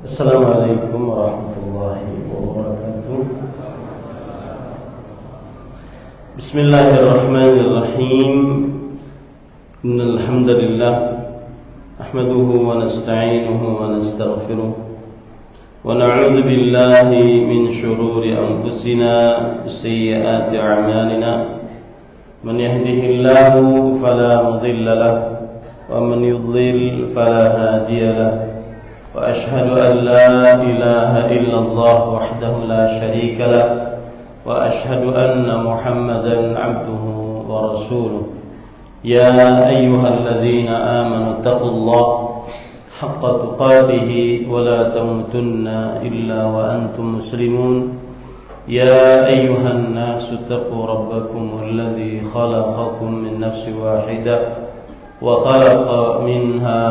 Assalamualaikum warahmatullahi wabarakatuh. Bismillahirrahmanirrahim. Innal hamdalillah nahmaduhu wa nasta'inuhu wa nastaghfiruh wa na'udzu billahi min shururi anfusina wa sayyiati a'malina. Man yahdihillahu fala mudilla lahu wa man yudlil fala hadiya lahu. وأشهد أن لا إله إلا الله وحده لا شريك له وأشهد أن محمدا عبده ورسوله يا أيها الذين آمنوا اتقوا الله حق تقاته ولا تموتن إلا وأنتم مسلمون يا أيها الناس اتقوا ربكم الذي خلقكم من نفس واحدة وخلق منها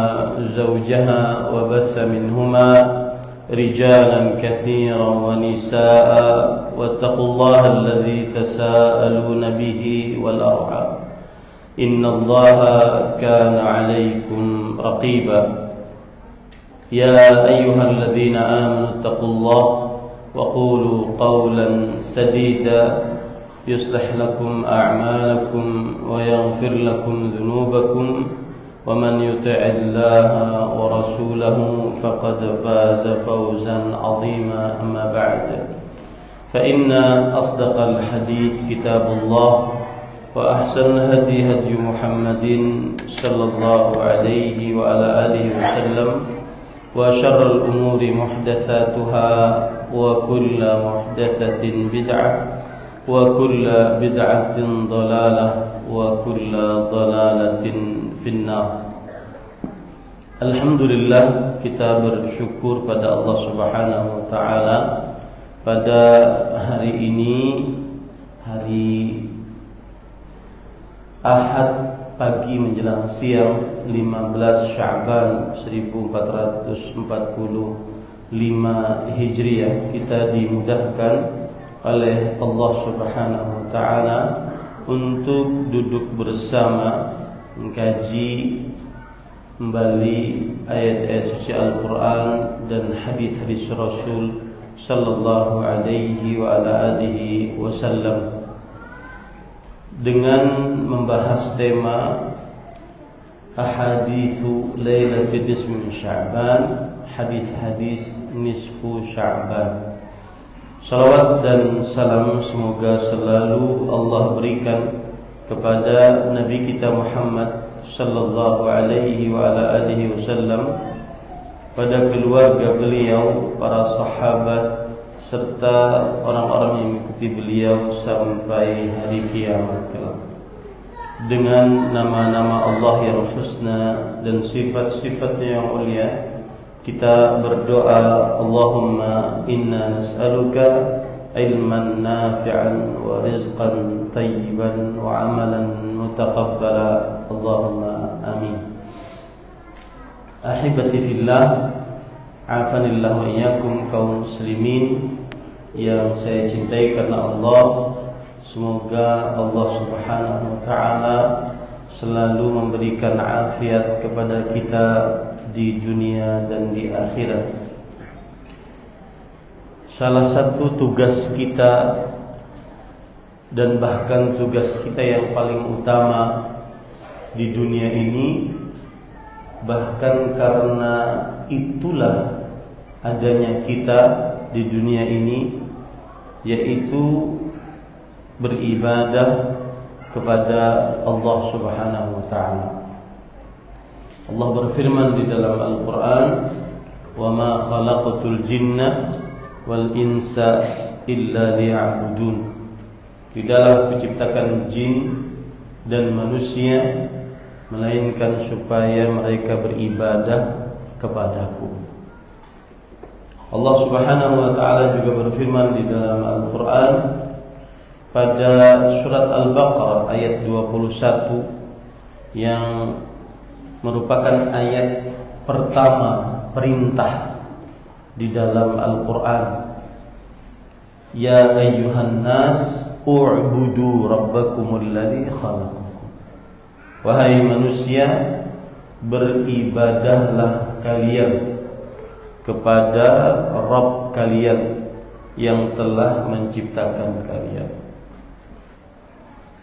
زوجها وبث منهما رجالا كثيرا ونساء واتقوا الله الذي تساءلون به والأرحام إن الله كان عليكم رقيبا يا أيها الذين آمنوا اتقوا الله وقولوا قولا سديدا يصلح لكم أعمالكم ويغفر لكم ذنوبكم ومن يطع الله ورسوله فقد فاز فوزا عظيما. أما بعد فإن أصدق الحديث كتاب الله وأحسن الهدي هدي محمد صلى الله عليه وعلى آله وسلم وشر الأمور محدثاتها وكل محدثة بدعة وكل بدعة ضلالة وكل ضلالة في النار. Alhamdulillah, kita bersyukur pada Allah Subhanahu wa taala pada hari ini, hari Ahad pagi menjelang siang 15 Sya'ban 1445 Hijriah, kita dimudahkan oleh Allah Subhanahu wa taala untuk duduk bersama mengkaji kembali ayat-ayat suci Al-Qur'an dan hadis-hadis Rasul sallallahu alaihi wa ala alihi wasallam dengan membahas tema ahaditsu lailatul nisfi min Sya'ban, hadis-hadis nisfu Sya'ban. Salawat dan salam semoga selalu Allah berikan kepada Nabi kita Muhammad sallallahu alaihi wa ala alihi wasallam, pada keluarga beliau, para sahabat serta orang-orang yang mengikuti beliau sampai hari kiamat kelak. Dengan nama-nama Allah yang husna dan sifat-sifatnya yang mulia, kita berdoa, Allahumma inna nas'aluka ilman nafi'an wa rizqan tayyiban wa amalan mutaqabbala. Allahumma amin. Ahibati fillah, afanillah wa iyyakum kaum muslimin yang saya cintai karena Allah. Semoga Allah Subhanahu wa taala selalu memberikan afiat kepada kita di dunia dan di akhirat. Salah satu tugas kita dan bahkan tugas kita yang paling utama di dunia ini, bahkan karena itulah adanya kita di dunia ini, yaitu beribadah kepada Allah Subhanahu wa taala. Allah berfirman di dalam Al-Qur'an, "Wa ma khalaqatul jinna wal insa illa liya'budun." Tidaklah kuciptakan jin dan manusia melainkan supaya mereka beribadah kepadaku. Allah Subhanahu wa taala juga berfirman di dalam Al-Qur'an pada surat Al-Baqarah ayat 21 yang merupakan ayat pertama perintah di dalam Al-Qur'an. Ya ayyuhan nas u'budu rabbakumul ladzi khalaqakum. Wahai manusia, beribadahlah kalian kepada Rabb kalian yang telah menciptakan kalian.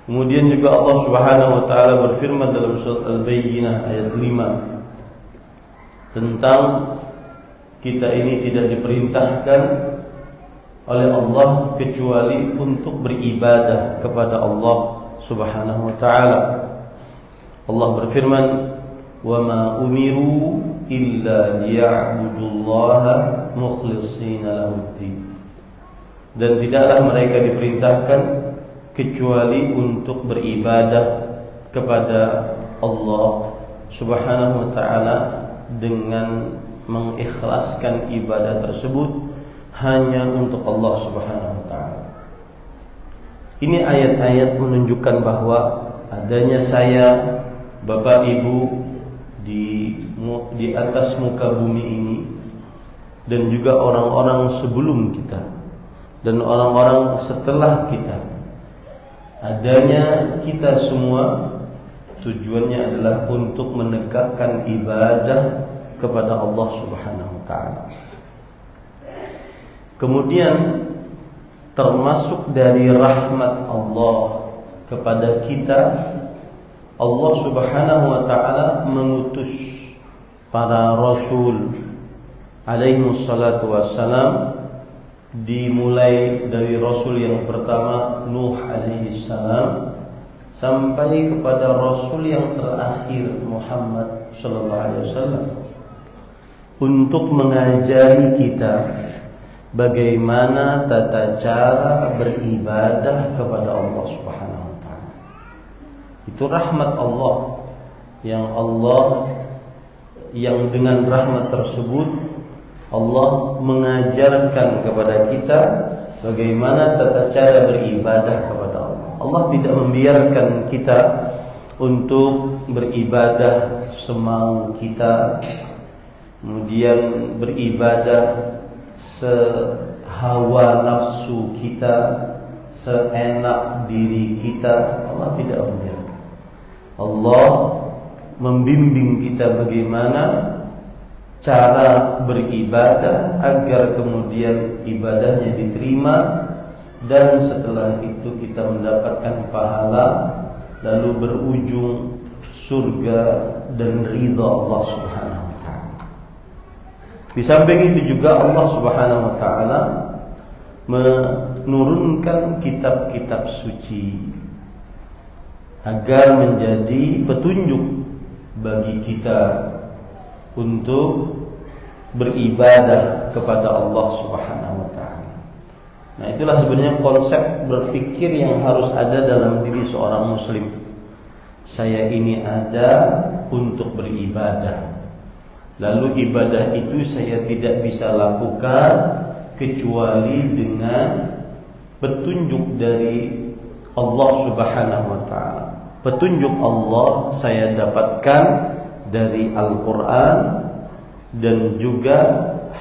Kemudian juga Allah Subhanahu wa taala berfirman dalam surat Al-Bayyinah ayat 5 tentang kita ini tidak diperintahkan oleh Allah kecuali untuk beribadah kepada Allah Subhanahu wa taala. Allah berfirman, "Wa ma umiru illa liya'budullaha mukhlishina lahud-din." Dan tidaklah mereka diperintahkan kecuali untuk beribadah kepada Allah Subhanahu wa taala dengan mengikhlaskan ibadah tersebut hanya untuk Allah Subhanahu wa taala. Ini ayat-ayat menunjukkan bahwa adanya saya, Bapak Ibu di atas muka bumi ini, dan juga orang-orang sebelum kita dan orang-orang setelah kita. Adanya kita semua tujuannya adalah untuk menegakkan ibadah kepada Allah Subhanahu wa taala. Kemudian termasuk dari rahmat Allah kepada kita, Allah Subhanahu wa taala mengutus para rasul alaihi wassalatu wassalam, dimulai dari rasul yang pertama Nuh alaihi salam sampai kepada rasul yang terakhir Muhammad sallallahu alaihi wasallam, untuk mengajari kita bagaimana tata cara beribadah kepada Allah Subhanahu wa taala. Itu rahmat Allah yang dengan rahmat tersebut Allah mengajarkan kepada kita bagaimana tata cara beribadah kepada Allah. Allah tidak membiarkan kita untuk beribadah semau kita, kemudian beribadah sehawa nafsu kita, seenak diri kita. Allah tidak membiarkan. Allah membimbing kita bagaimana cara beribadah agar kemudian ibadahnya diterima, dan setelah itu kita mendapatkan pahala, lalu berujung surga dan ridha Allah Subhanahu wa taala. Di samping itu juga Allah Subhanahu wa taala menurunkan kitab-kitab suci agar menjadi petunjuk bagi kita untuk beribadah kepada Allah Subhanahu wa taala. Nah, itulah sebenarnya konsep berpikir yang harus ada dalam diri seorang muslim. Saya ini ada untuk beribadah. Lalu ibadah itu saya tidak bisa lakukan kecuali dengan petunjuk dari Allah Subhanahu wa taala. Petunjuk Allah saya dapatkan dari Al-Quran dan juga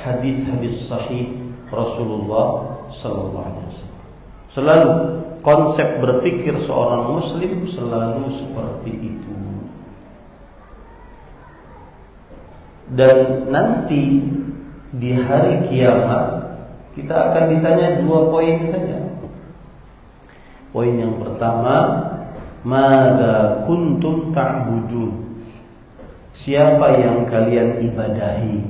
hadis-hadis sahih Rasulullah sallallahu alaihi wasallam. Selalu konsep berpikir seorang muslim selalu seperti itu. Dan nanti di hari kiamat kita akan ditanya 2 poin saja. Poin yang pertama, madza kuntum ta'budun? Siapa yang kalian ibadahi?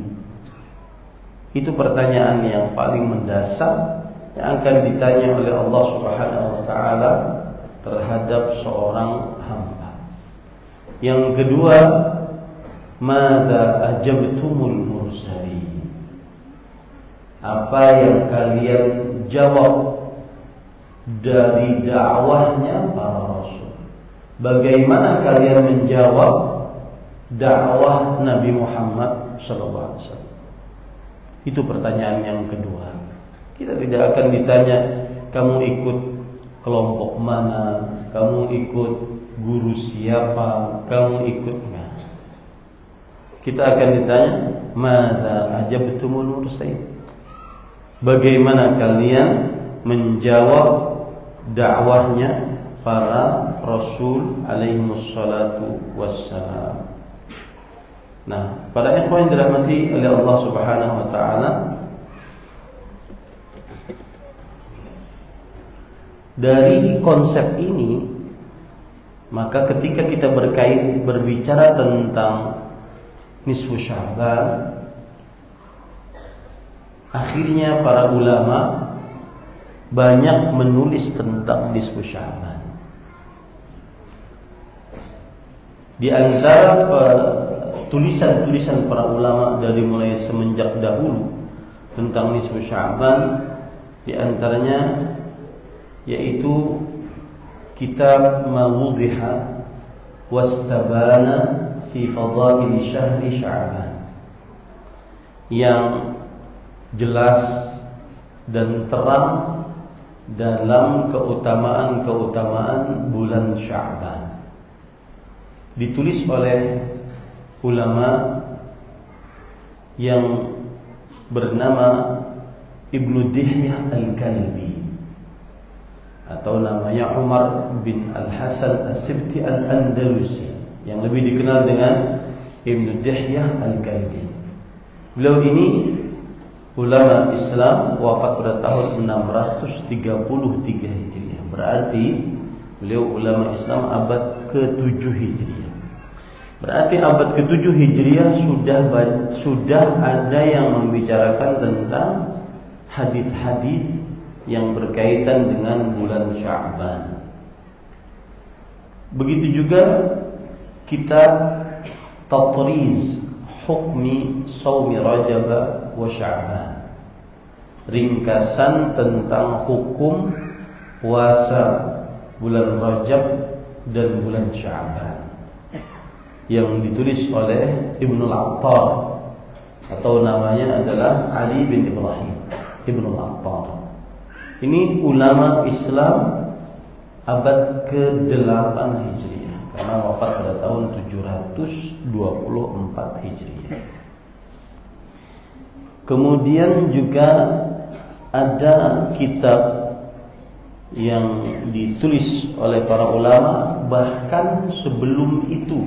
Itu pertanyaan yang paling mendasar yang akan ditanya oleh Allah Subhanahu wa taala terhadap seorang hamba. Yang kedua, madza ajabtumul mursalin? Apa yang kalian jawab dari dakwahnya para rasul? Bagaimana kalian menjawab dakwah Nabi Muhammad SAW? Itu pertanyaan yang kedua. Kita tidak akan ditanya kamu ikut kelompok mana, kamu ikut guru siapa, kamu ikut enggak. Kita akan ditanya madza ajabtumul mursalin? Bagaimana kalian menjawab dakwahnya para rasul alaihi wassalatu wassalam? Nah, pada ikhwan yang dirahmati oleh Allah Subhanahu wa taala, dari konsep ini, maka ketika kita berbicara tentang nisfu Sya'ban, akhirnya para ulama banyak menulis tentang nisfu Sya'ban. Di antara tulisan-tulisan para ulama dari mulai semenjak dahulu tentang nisfu Sya'ban, di antaranya yaitu kitab Ma Wudiha Wastabana fi Fadail Syahri Sya'ban, yang jelas dan terang dalam keutamaan-keutamaan bulan Sya'ban, ditulis oleh ulama yang bernama Ibnu Dihyah Al-Kalbi, atau namanya Umar bin Al-Hasan As-Sibti Al-Andalusi, yang lebih dikenal dengan Ibnu Dihyah Al-Kalbi. Beliau ini ulama Islam, wafat pada tahun 633 Hijriah. Berarti beliau ulama Islam abad ke-7 Hijriah. Berarti abad ke-7 Hijriah sudah ada yang membicarakan tentang hadis-hadis yang berkaitan dengan bulan Sya'ban. Begitu juga kitab Tatriz Hukmi Shaumi Rajab wa Sya'ban, ringkasan tentang hukum puasa bulan Rajab dan bulan Sya'ban, yang ditulis oleh Ibnu Al-Attar, atau namanya adalah Ali bin Ibrahim Ibnu Al-Attar. Ini ulama Islam abad ke-8 Hijriah, karena wafat pada tahun 724 Hijriah. Kemudian juga ada kitab yang ditulis oleh para ulama bahkan sebelum itu.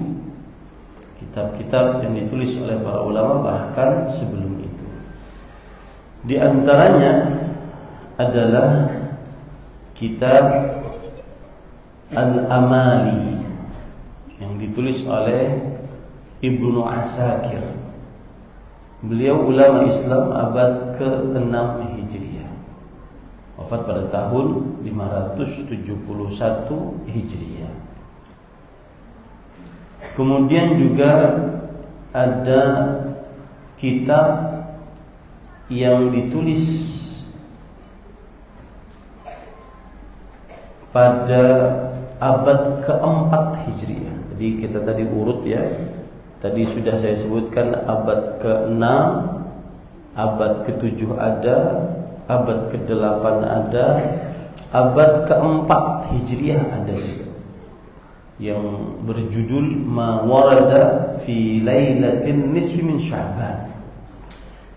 Kitab-kitab yang ditulis oleh para ulama bahkan sebelum itu. Di antaranya adalah kitab Al-Amali yang ditulis oleh Ibnu Asakir. Beliau ulama Islam abad ke-6 Hijriah, wafat pada tahun 571 Hijriah. Kemudian juga ada kitab yang ditulis pada abad ke-4 Hijriah. Jadi kita tadi urut ya. Tadi sudah saya sebutkan abad ke-6, abad ke-7 ada, abad ke-8 ada, abad ke-4 Hijriah ada juga, yang berjudul Ma Warada fi Lailatin Nisfi min Sya'ban.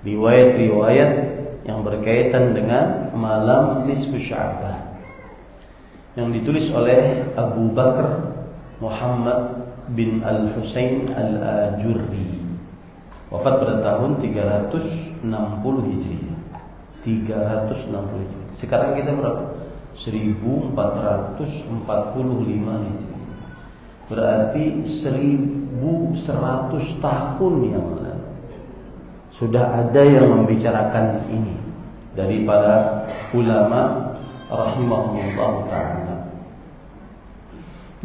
Riwayat-riwayat yang berkaitan dengan malam nisfu Sya'ban, yang ditulis oleh Abu Bakar Muhammad bin Al-Husain Al-Ajurri, wafat pada tahun 360 Hijriah. 360 Hijriah. Sekarang kita berapa? 1445 Hijriah. Berarti 1100 tahun yang lalu sudah ada yang membicarakan ini dari para ulama rahimahullah ta'ala.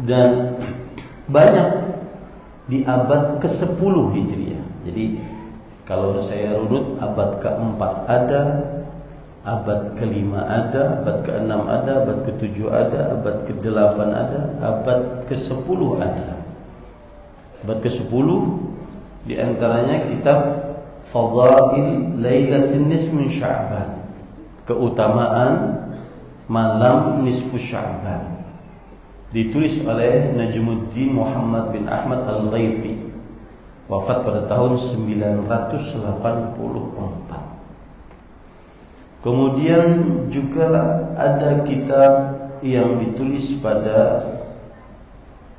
Dan banyak di abad ke-10 Hijriah. Jadi kalau saya runut, abad ke-4 ada, abad ke-5 ada, abad ke-6 ada, abad ke-7 ada, abad ke-8 ada, abad ke-10 ada. Abad ke-10 di antaranya kitab Fadail Lailatin Nisfi min Sya'ban, keutamaan malam nisfu Sya'ban, ditulis oleh Najmuddin Muhammad bin Ahmad Al-Ghaifi, wafat pada tahun 984. Kemudian juga ada kitab yang ditulis pada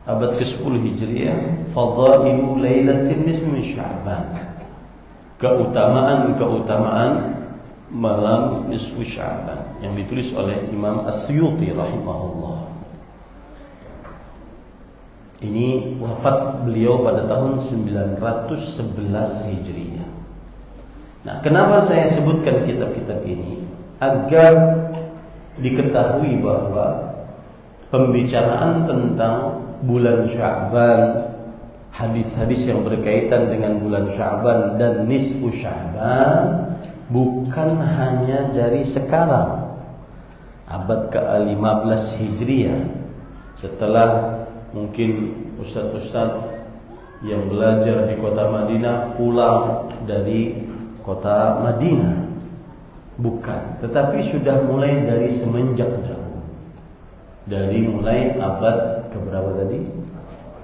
abad ke-10 Hijriah, Fadailu Lailatin Nisfi Sya'ban. Keutamaan malam nisfu Sya'ban yang ditulis oleh Imam As-Suyuti rahimahullah. Ini wafat beliau pada tahun 911 Hijriah. Nah, kenapa saya sebutkan kitab-kitab ini? Agar diketahui bahwa pembicaraan tentang bulan Sya'ban, hadis-hadis yang berkaitan dengan bulan Sya'ban dan nisfu Sya'ban bukan hanya dari sekarang, abad ke-15 Hijriah, setelah mungkin ustaz-ustaz yang belajar di kota Madinah pulang dari kota Madinah. Bukan, tetapi sudah mulai dari semenjak dahulu. Dari mulai abad keberapa tadi?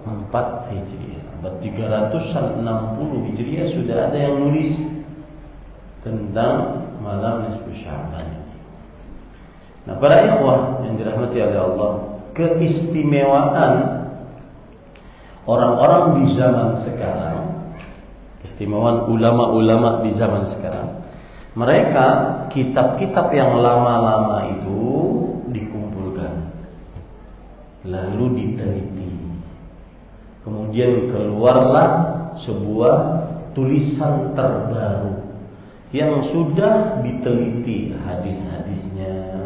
4 Hijriah. Abad 360 Hijriah sudah ada yang nulis tentang malam nisfu Sya'ban. Nah, para ikhwah yang dirahmati oleh Allah, keistimewaan orang-orang di zaman sekarang, keistimewaan ulama-ulama di zaman sekarang, mereka kitab-kitab yang lama-lama itu dikumpulkan, lalu diteliti, kemudian keluarlah sebuah tulisan terbaru yang sudah diteliti hadis-hadisnya,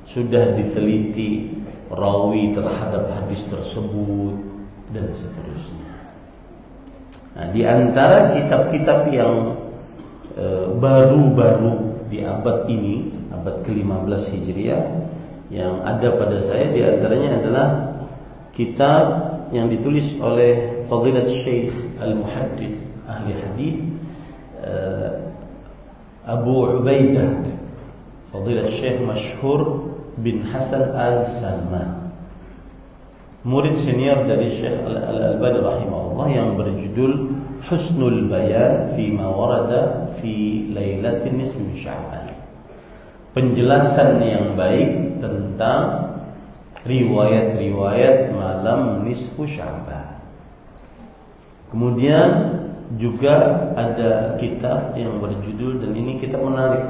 sudah diteliti rawi terhadap hadis tersebut, dan seterusnya. Nah, di antara kitab-kitab yang baru-baru di abad ini, abad ke-15 Hijriah, yang ada pada saya di antaranya adalah kitab yang ditulis oleh Fadilat Syekh Al-Muhaddits ahli hadis Abu Ubaidah Fadilat Syekh Masyhur bin Hasan Al-Salman, murid senior dari Syekh Al-Albani rahimahullah, yang berjudul Husnul Bayan fi ma warada fi Lailatin Nisfi Sya'ban. Penjelasan yang baik tentang riwayat-riwayat malam nisfu Sya'ban. Kemudian juga ada kitab yang berjudul, dan ini kitab menarik,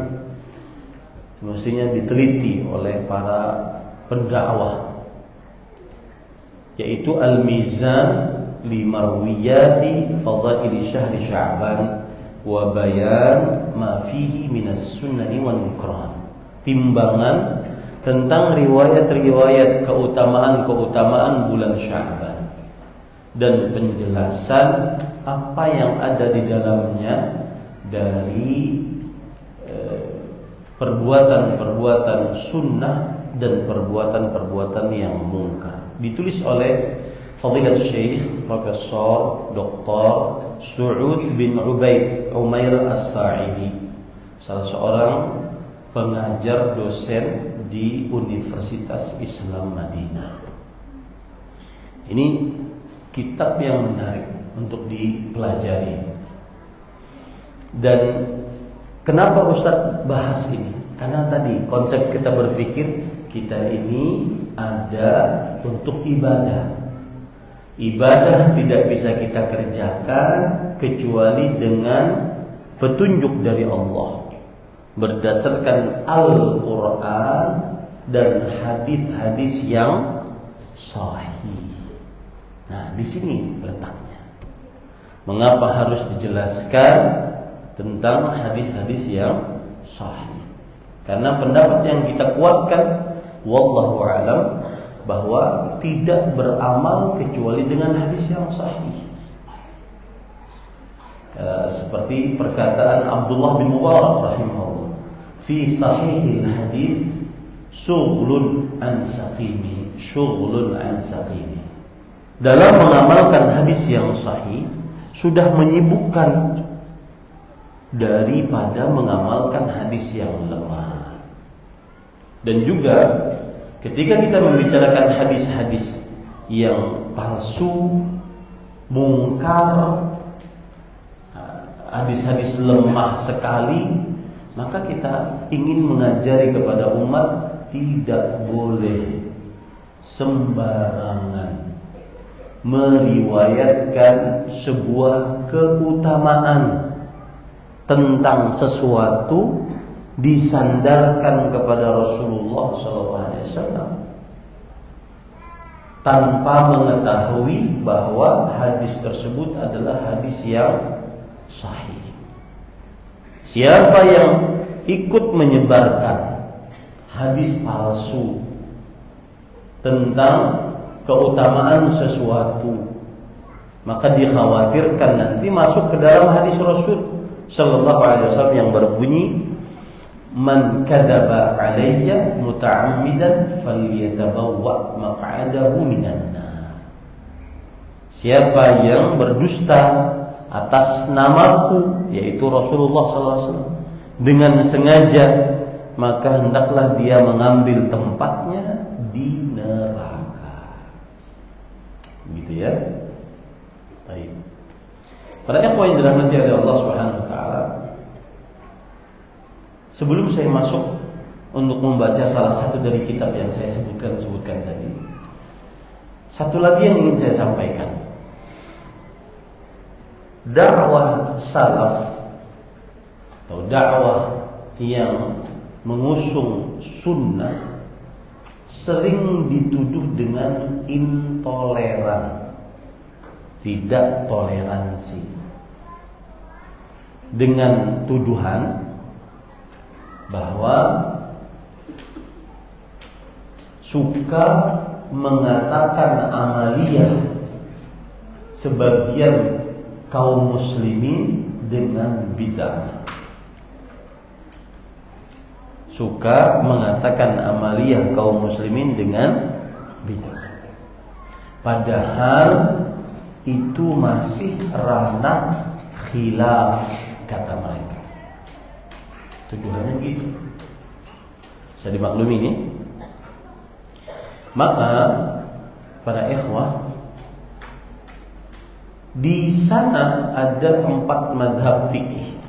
mestinya diteliti oleh para pendakwah, yaitu Al-Mizan li Marwiyati Fadaili Syahri Sya'ban wa Bayan ma fihi minas sunnani wal mukran. Timbangan tentang riwayat-riwayat keutamaan-keutamaan bulan Sya'ban dan penjelasan apa yang ada di dalamnya dari perbuatan-perbuatan sunnah dan perbuatan-perbuatan yang mungkar. Ditulis oleh Fadilat Syekh Profesor Dr. Su'ud bin Umair As-Sa'idi, salah seorang pengajar dosen di Universitas Islam Madinah. Ini kitab yang menarik untuk dipelajari. Dan kenapa Ustaz bahas ini? Karena tadi konsep kita berpikir kita ini ada untuk ibadah. Ibadah tidak bisa kita kerjakan kecuali dengan petunjuk dari Allah, berdasarkan Al-Quran dan hadis-hadis yang sahih. Nah, di sini letaknya. Mengapa harus dijelaskan tentang hadis-hadis yang sahih? Karena pendapat yang kita kuatkan, wallahu a'lam, bahwa tidak beramal kecuali dengan hadis yang sahih. Seperti perkataan Abdullah bin Mubarak rahimahullah, fi sahihil hadis syughlun an saqimi, syughlun an saqimi. Dalam mengamalkan hadis yang sahih sudah menyibukkan daripada mengamalkan hadis yang lemah. Dan juga ketika kita membicarakan hadis-hadis yang palsu, mungkar, hadis-hadis lemah sekali, maka kita ingin mengajari kepada umat tidak boleh sembarangan meriwayatkan sebuah keutamaan tentang sesuatu disandarkan kepada Rasulullah SAW tanpa mengetahui bahwa hadis tersebut adalah hadis yang sahih. Siapa yang ikut menyebarkan hadis palsu tentang keutamaan sesuatu, maka dikhawatirkan nanti masuk ke dalam hadis Rasul sallallahu alaihi wasallam yang berbunyi, man kadzaba alayya muta'ammidan falyatabawwa maq'adahu minan nar. Siapa yang berdusta atas namaku, yaitu Rasulullah sallallahu alaihi wasallam, dengan sengaja, maka hendaklah dia mengambil tempatnya di neraka. Gitu ya. Baik. Para ikhwan yang dirahmati oleh Allah Subhanahu wa taala, sebelum saya masuk untuk membaca salah satu dari kitab yang saya sebutkan tadi, satu lagi yang ingin saya sampaikan. Dakwah salaf atau dakwah yang mengusung sunnah sering dituduh dengan intoleran, tidak toleransi, dengan tuduhan bahwa suka mengatakan amaliyah sebagian kaum muslimin dengan bid'ah. Suka mengatakan amaliyah kaum muslimin dengan bid'ah. Padahal itu masih ranah khilaf, kata mereka. Tuduhannya gitu. Bisa dimaklumi ini. Maka para ikhwah, di sana ada 4 madhab fikih.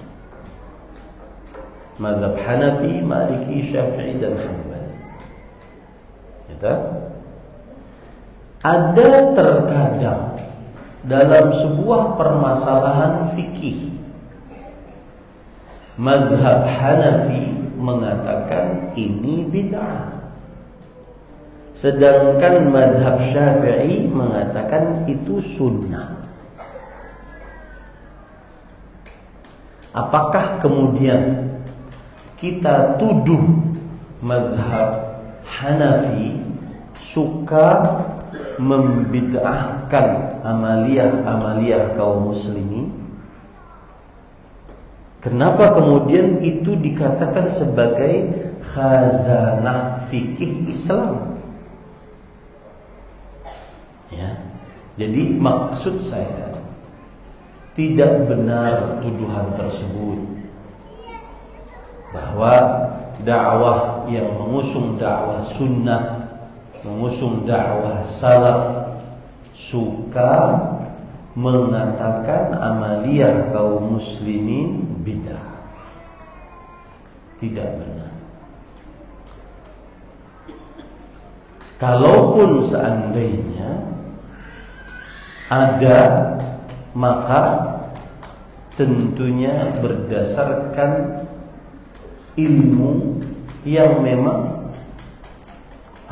Madhab Hanafi, Maliki, Syafi'i, dan Hanbali. Gitu? Ada terkadang dalam sebuah permasalahan fikih, madhab Hanafi mengatakan ini bid'ah, sedangkan madhab Syafi'i mengatakan itu sunnah. Apakah kemudian kita tuduh madhab Hanafi suka membid'ahkan amaliyah kaum muslimin? Kenapa kemudian itu dikatakan sebagai khazanah fikih Islam? Ya. Jadi maksud saya, tidak benar tuduhan tersebut bahwa dakwah yang mengusung dakwah sunnah, mengusung dakwah salaf suka mengatakan amaliyah kaum muslimin bid'ah. Tidak benar. Kalaupun seandainya ada, maka tentunya berdasarkan ilmu yang memang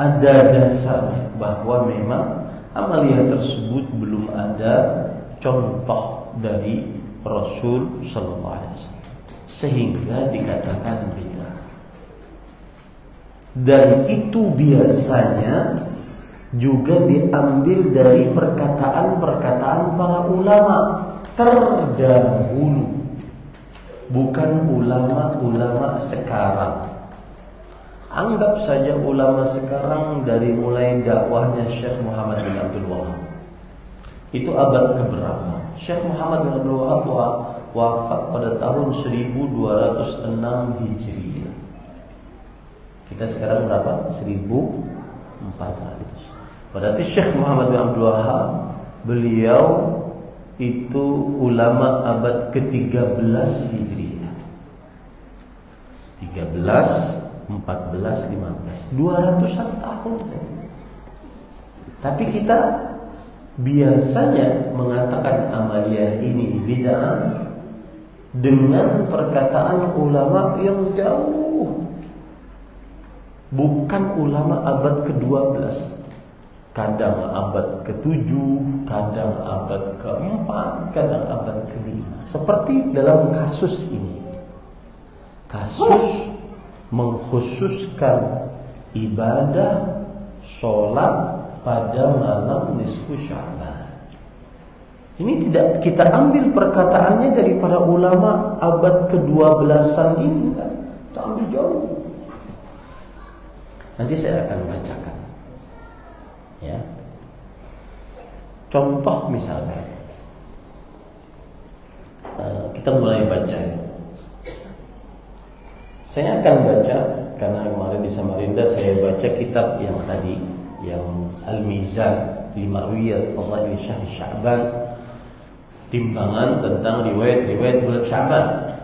ada dasar bahwa memang amaliyah tersebut belum ada contoh dari Rasul sallallahu alaihi wasallam sehingga dikatakan bid'ah. Dan itu biasanya juga diambil dari perkataan-perkataan para ulama terdahulu, bukan ulama-ulama sekarang. Anggap saja ulama sekarang dari mulai dakwahnya Syekh Muhammad bin Abdul Wahab. Itu abad keberapa? Syekh Muhammad bin Abdul Wahab wafat pada tahun 1206 Hijriah. Kita sekarang berapa? 1400. Berarti Syekh Muhammad bin Abdul Wahab, beliau itu ulama abad ke-13 Hijriah. 13, 14, 15, 200-an tahun saja. Tapi kita biasanya mengatakan amaliyah ini bid'ah dengan perkataan ulama yang jauh, bukan ulama abad ke-12, kadang abad ke-7, kadang abad ke-4, kadang abad ke-5. Seperti dalam kasus ini, kasus mengkhususkan ibadah sholat pada malam nisfu Sya'ban. Ini tidak kita ambil perkataannya dari para ulama abad ke-12an ini, kan? Kita ambil jauh. Nanti saya akan bacakan, ya. Contoh misalnya, kita mulai baca, ya. Saya akan baca karena kemarin di Samarinda saya baca kitab yang tadi, yang Al-Mizan li Marwiyat Fadail Syahr Sya'ban, timbangan tentang riwayat-riwayat bulan Sya'ban.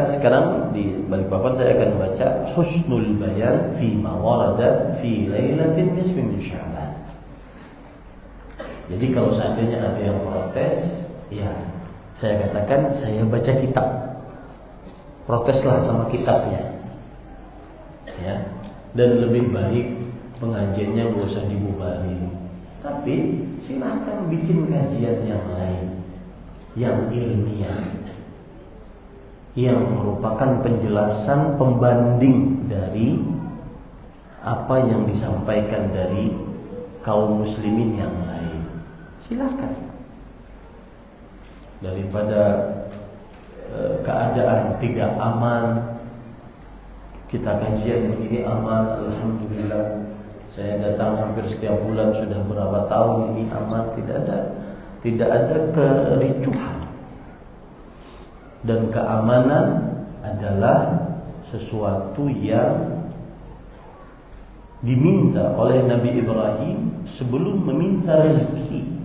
Sekarang di Balikpapan saya akan baca Husnul Bayan fi ma warada fi lailatin nisfi min Sya'ban. Jadi kalau seandainya ada yang protes, ya saya katakan saya baca kitab. Proteslah sama kitabnya, ya. Dan lebih baik pengajiannya gak usah dibubarin, tapi silakan bikin kajian yang lain, yang ilmiah, yang merupakan penjelasan pembanding dari apa yang disampaikan dari kaum muslimin yang lain. Silakan. Daripada keadaan tidak aman, kita kajian begini aman, alhamdulillah. Saya datang hampir setiap bulan sudah berapa tahun ini aman, tidak ada kericuhan. Dan keamanan adalah sesuatu yang diminta oleh Nabi Ibrahim sebelum meminta rezeki.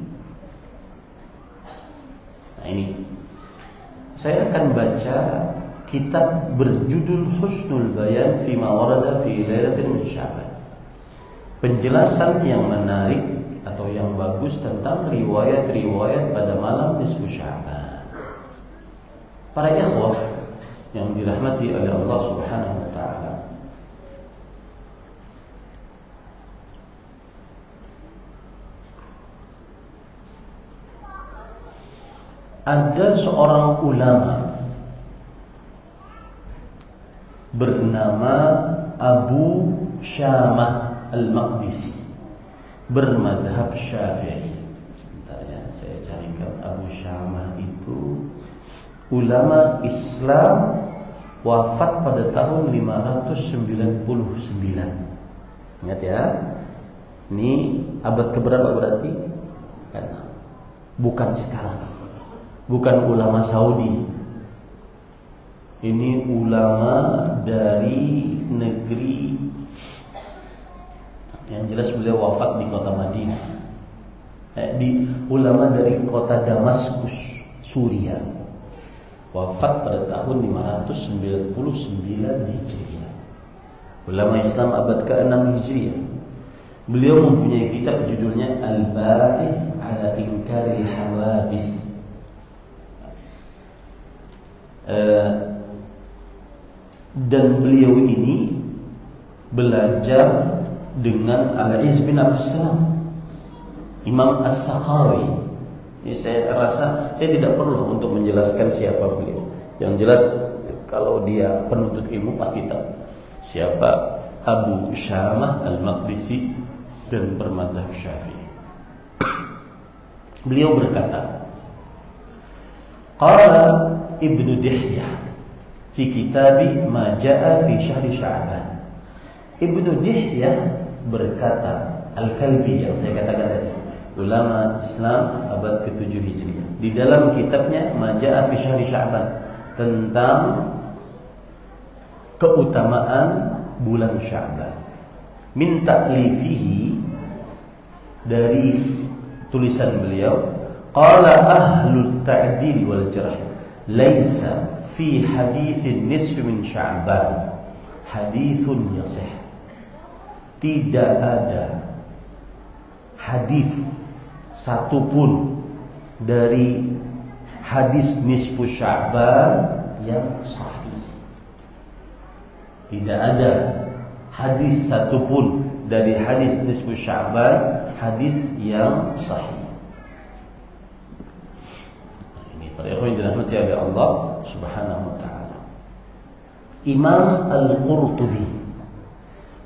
Nah ini saya akan baca kitab berjudul Husnul Bayan fi ma warada fi lailatin min Sya'ban. Penjelasan yang menarik atau yang bagus tentang riwayat-riwayat pada malam nisfu Sya'ban. Para ikhwah yang dirahmati oleh Allah Subhanahu wa taala, ada seorang ulama bernama Abu Syamah Al-Maqdisi, bermadhab Syafi'i. Bentar ya, saya carikan. Abu Syamah itu ulama Islam, wafat pada tahun 599. Ingat ya, ini abad keberapa berarti? Karena bukan sekarang. Bukan ulama Saudi. Ini ulama dari negeri, yang jelas beliau wafat di kota Madinah. Di ulama dari kota Damaskus, Suriah. Wafat pada tahun 599 Hijriah. Ulama Islam abad ke-6 Hijriah. Beliau mempunyai kitab judulnya Al-Ba'ith ala Inkaril Hawadith. Dan beliau ini belajar dengan Al-Izz bin Abdus Salam, Imam As-Sakhawi. Ini saya rasa saya tidak perlu untuk menjelaskan siapa beliau. Yang jelas kalau dia penuntut ilmu pasti tahu siapa Abu Syamah Al-Maqdisi dan bermadhab Syafi'i. Beliau berkata, qala Ibnu Dihyah fi kitabi ma jaa fi syahr Sya'ban. Ibnu Dihyah berkata, Al-Kalbi yang saya katakan tadi, ulama Islam abad ke-7 Hijriah, di dalam kitabnya ma jaa fi syahr Sya'ban, tentang keutamaan bulan Sya'ban. Min ta'lifihi, dari tulisan beliau, qala ahlul ta'dil wal jarh laisa fi haditsin nisfi min Sya'ban hadithun yasih. Tidak ada hadis satu pun dari hadis nisfu Sya'ban yang sahih. Tidak ada hadis satu pun dari hadis nisfu Sya'ban hadis yang sahih. Ini para ikhwan yang dirahmati oleh Allah Subhanahu wa taala. Imam Al-Qurtubi,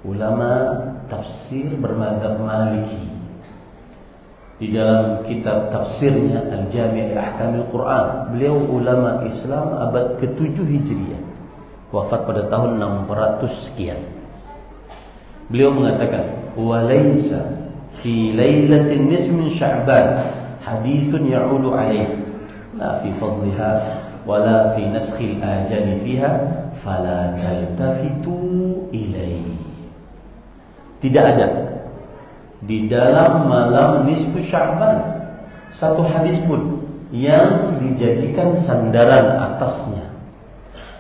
ulama tafsir bermadzhab Maliki, di dalam kitab tafsirnya Al-Jami' li Ahkamil Quran, beliau ulama Islam abad ke-7 Hijriah, wafat pada tahun 600 sekian. Beliau mengatakan, "Wa laisa fi lailatin nisfi min Sya'ban haditsun ya'ulu alaihi la fi fadliha wala fi naskhil ajali fiha fala taltafitu ilaihi." Tidak ada di dalam malam nisfu Sya'ban satu hadis pun yang dijadikan sandaran atasnya.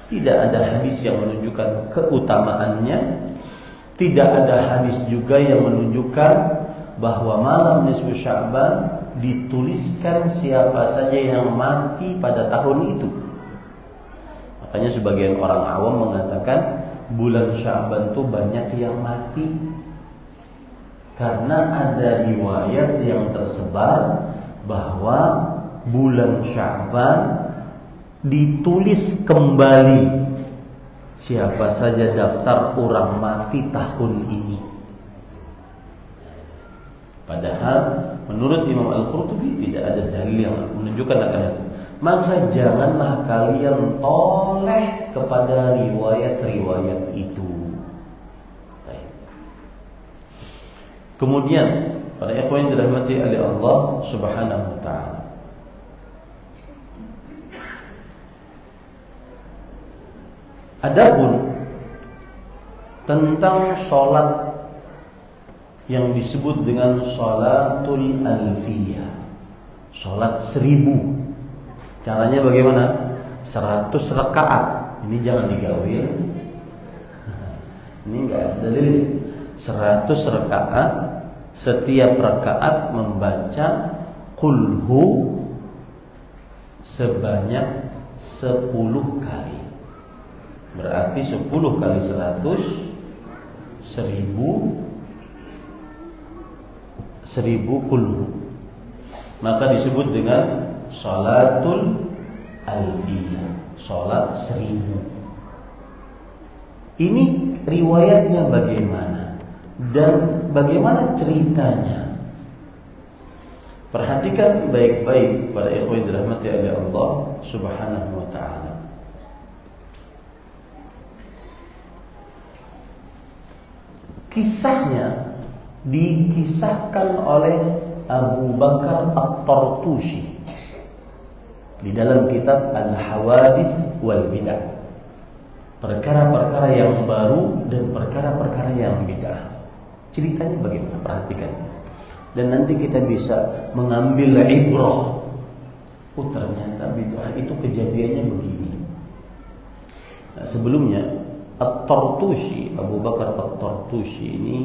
Tidak ada hadis yang menunjukkan keutamaannya. Tidak ada hadis juga yang menunjukkan bahwa malam nisfu Sya'ban dituliskan siapa saja yang mati pada tahun itu. Makanya sebagian orang awam mengatakan bulan Sya'ban itu banyak yang mati, karena ada riwayat yang tersebar bahwa bulan Sya'ban ditulis kembali siapa saja daftar orang mati tahun ini. Padahal menurut Imam Al-Qurtubi tidak ada dalil yang menunjukkan akan itu. Maka janganlah kalian toleh kepada riwayat-riwayat itu. Kemudian para ikhwan yang dirahmati oleh Allah Subhanahu wa taala, adapun tentang sholat yang disebut dengan sholatul alfiyah, sholat 1000, caranya bagaimana? 100 rakaat. Ini jangan digawil. Ini enggak ada dalil. 100 rakaat, setiap rakaat membaca qul hu sebanyak 10 kali. Berarti 10 kali 100 1000 qul hu. Maka disebut dengan sholatul alfiyah, sholat 1000. Ini riwayatnya bagaimana? Dan bagaimana ceritanya? Perhatikan baik-baik para ikhwan yang dirahmati oleh Allah Subhanahu wa taala. Kisahnya dikisahkan oleh Abu Bakar At-Tartushi di dalam kitab Al-Hawadits wal Bidah. Perkara-perkara yang baru dan perkara-perkara yang bid'ah. Ceritanya bagaimana? Perhatikan. Dan nanti kita bisa mengambil ibrah. Oh, ternyata bid'ah itu kejadiannya begini. Nah, sebelumnya At-Tartushi, Abu Bakar At-Tartushi ini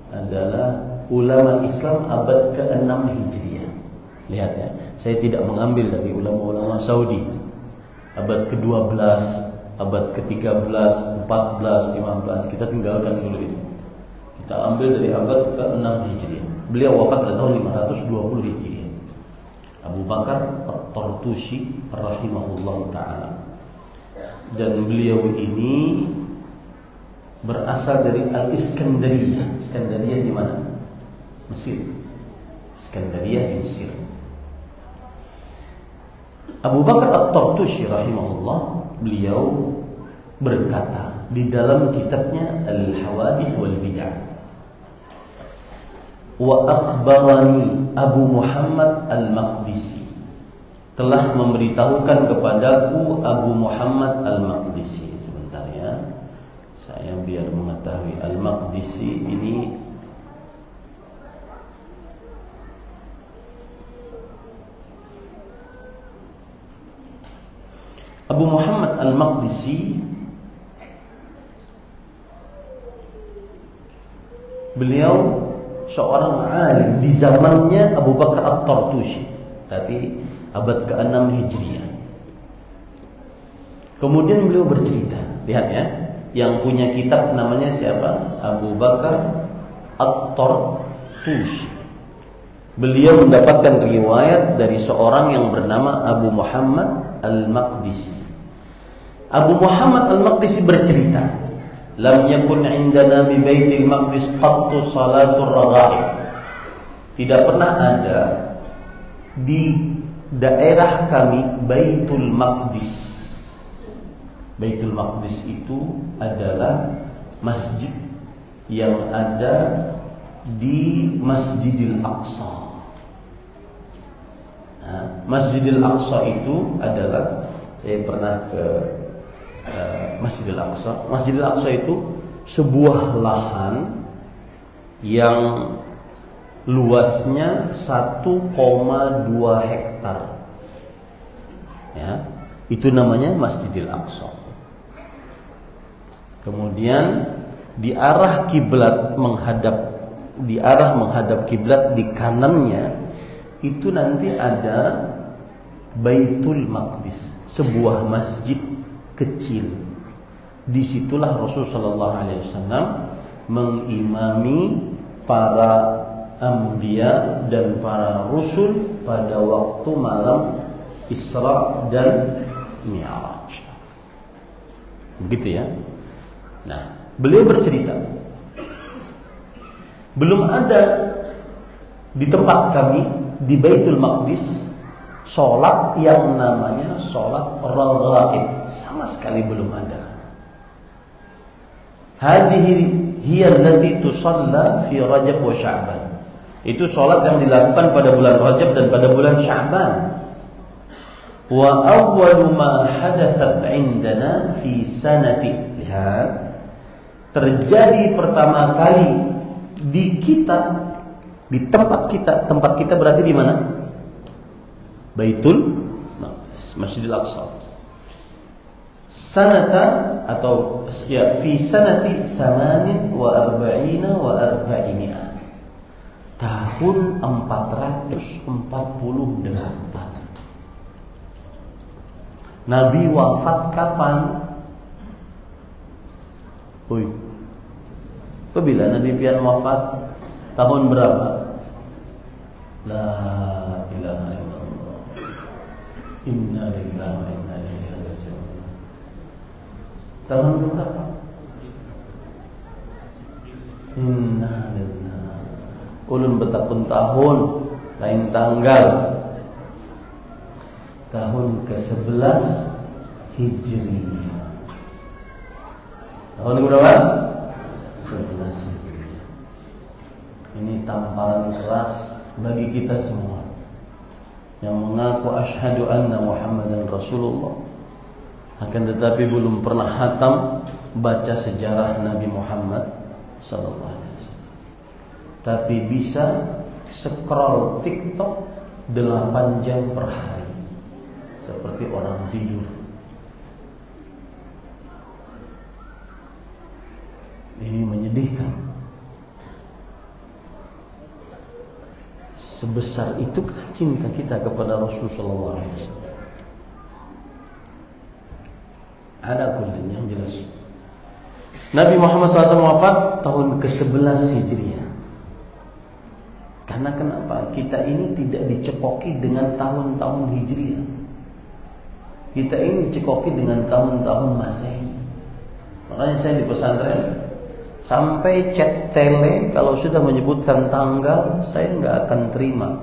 adalah ulama Islam abad ke-6 Hijriah. Lihat ya, saya tidak mengambil dari ulama-ulama Saudi abad ke-12, abad ke-13, 14, 15. Kita tinggalkan dulu ini. Kita ambil dari abad ke-6 Hijriah. Beliau wafat pada tahun 520 Hijriah. Abu Bakar At-Tartushi rahimahullah ta'ala. Dan beliau ini berasal dari Al-Iskandariyah. Iskandariyah di mana? Mesir. Iskandariyah di Mesir. Abu Bakar At-Tartushi rahimahullah, beliau berkata di dalam kitabnya Al-Hawadits wal Bidah, wa akhbarani Abu Muhammad Al-Maqdisi, telah memberitahukan kepadaku Abu Muhammad Al-Maqdisi. Sebentar ya, saya biar mengetahui Al-Maqdisi ini Abu Muhammad Al-Maqdisi, beliau seorang alim di zamannya Abu Bakar At-Tartushi, berarti abad ke-6 Hijriah. Kemudian beliau bercerita, lihat ya, yang punya kitab namanya siapa? Abu Bakar At-Tartushi. Beliau mendapatkan riwayat dari seorang yang bernama Abu Muhammad Al-Maqdisi. Abu Muhammad Al-Maqdisi bercerita, lam yakun indana bi Baitil Maqdis qattu salatur raghaib. Tidak pernah ada di daerah kami Baitul Maqdis. Baitul Maqdis itu adalah masjid yang ada di Masjidil Aqsa. Nah, Masjidil Aqsa itu adalah, saya pernah ke Masjidil Aqsa. Masjidil Aqsa itu sebuah lahan yang luasnya 1,2 hektar. Ya, itu namanya Masjidil Aqsa. Kemudian di arah menghadap kiblat di kanannya itu nanti ada Baitul Maqdis, sebuah masjid kecil. Disitulah Rasulullah SAW mengimami para anbiya dan para rasul pada waktu malam Isra dan Mi'raj. Begitu ya. Nah, beliau bercerita, belum ada di tempat kami di Baitul Maqdis sholat yang namanya sholat raghaib, sama sekali belum ada. Hadhihi hiya allati tusalla fi Rajab wa Sya'ban. Itu sholat yang dilakukan pada bulan Rajab dan pada bulan Sya'ban. Wa awwalu ma hadathat indana fi sanati. Lihat, terjadi pertama kali di kita, di tempat kita berarti di mana? Baitul Maqdis, Masjidil Aqsa. Sanata atau ya fi sanati 48 wa 400. Tahun 448. Nabi wafat kapan? Bila Nabi pian wafat tahun berapa? La ilaha illallah. Inna lillahi wa inna ilaihi raji'un. Tahun berapa? Inna lillahi. Ulun betapun tahun, lain tanggal. Tahun ke-11 Hijriah. Tahun berapa? 11 Hijriah. Ini tamparan keras bagi kita semua yang mengaku asyhadu anna Muhammadan Rasulullah, akan tetapi belum pernah hatam baca sejarah Nabi Muhammad sallallahu alaihi wasallam. Tapi bisa scroll TikTok 8 jam per hari seperti orang tidur. Ini menyedihkan. Sebesar itukah cinta kita kepada Rasulullah SAW? Ada kullin yang jelas. Nabi Muhammad SAW wafat tahun ke-11 Hijriah. Karena kenapa? Kita ini tidak dicekoki dengan tahun-tahun Hijriah. Kita ini dicekoki dengan tahun-tahun Masehi. Makanya saya di pesantren sampai chat tele kalau sudah menyebutkan tanggal saya nggak akan terima.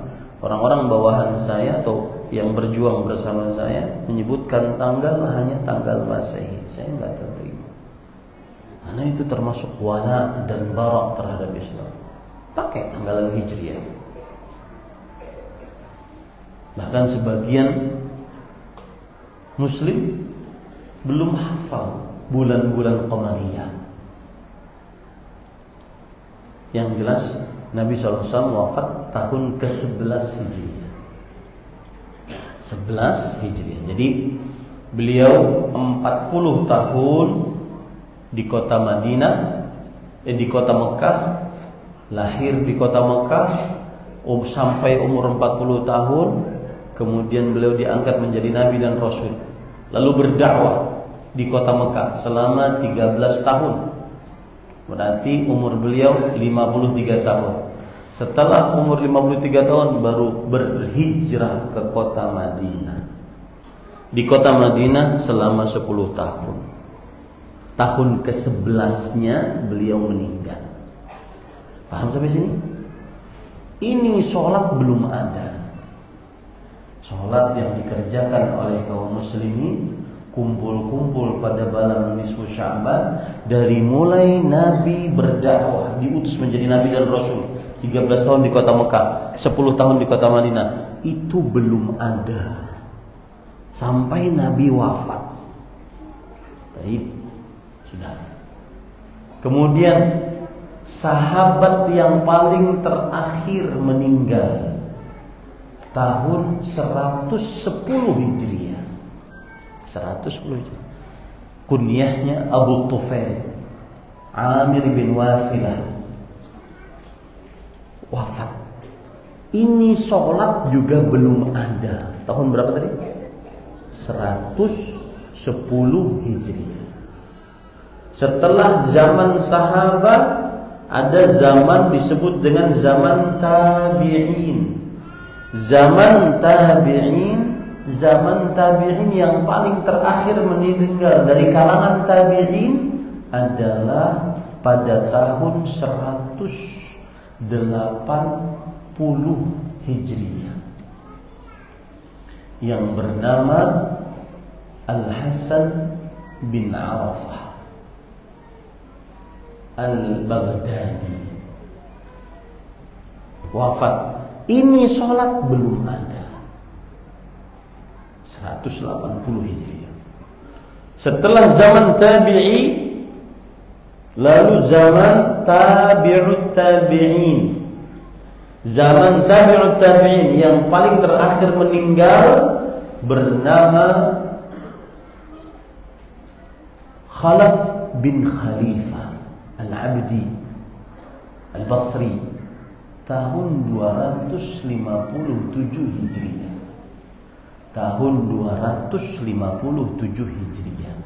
Orang-orang bawahan saya atau yang berjuang bersama saya menyebutkan tanggal hanya tanggal Masehi, saya nggak akan terima. Karena itu termasuk wala dan barak terhadap Islam. Pakai tanggalan Hijriah. Bahkan sebagian Muslim belum hafal bulan-bulan Qamariyah. Yang jelas Nabi SAW wafat tahun ke-11 Hijriah. 11 Hijriah. Jadi beliau 40 tahun di kota Madinah, di kota Mekah, lahir di kota Mekah sampai umur 40 tahun, kemudian beliau diangkat menjadi nabi dan rasul, lalu berdakwah di kota Mekah selama 13 tahun. Berarti umur beliau 53 tahun. Setelah umur 53 tahun baru berhijrah ke kota Madinah. Di kota Madinah selama 10 tahun. Tahun ke-11-nya beliau meninggal. Paham sampai sini? Ini sholat belum ada. Sholat yang dikerjakan oleh kaum muslimin, kumpul-kumpul pada malam nisfu Sya'ban, dari mulai Nabi berdakwah, diutus menjadi Nabi dan Rasul, 13 tahun di kota Mekah, 10 tahun di kota Madinah, itu belum ada sampai Nabi wafat. Baik, sudah. Kemudian sahabat yang paling terakhir meninggal tahun 110 Hijriah. 110 Hijriah. Kunyahnya Abu Tufail, Amir bin Wafilah, wafat. Ini sholat juga belum ada. Tahun berapa tadi? 110 Hijriah. Setelah zaman sahabat ada zaman disebut dengan zaman tabi'in. Zaman tabi'in yang paling terakhir meninggal dari kalangan tabi'in adalah pada tahun 180 Hijriah, yang bernama Al-Hasan bin Arafah Al-Baghdadi, wafat. Ini sholat belum ada. 180 Hijriah. Setelah zaman tabi'i, lalu zaman tabi'ut tabi'in. Zaman tabi'ut tabi'in yang paling terakhir meninggal bernama Khalaf bin Khalifah Al-Abdi Al-Basri, tahun 257 Hijriah. Tahun 257 Hijriah.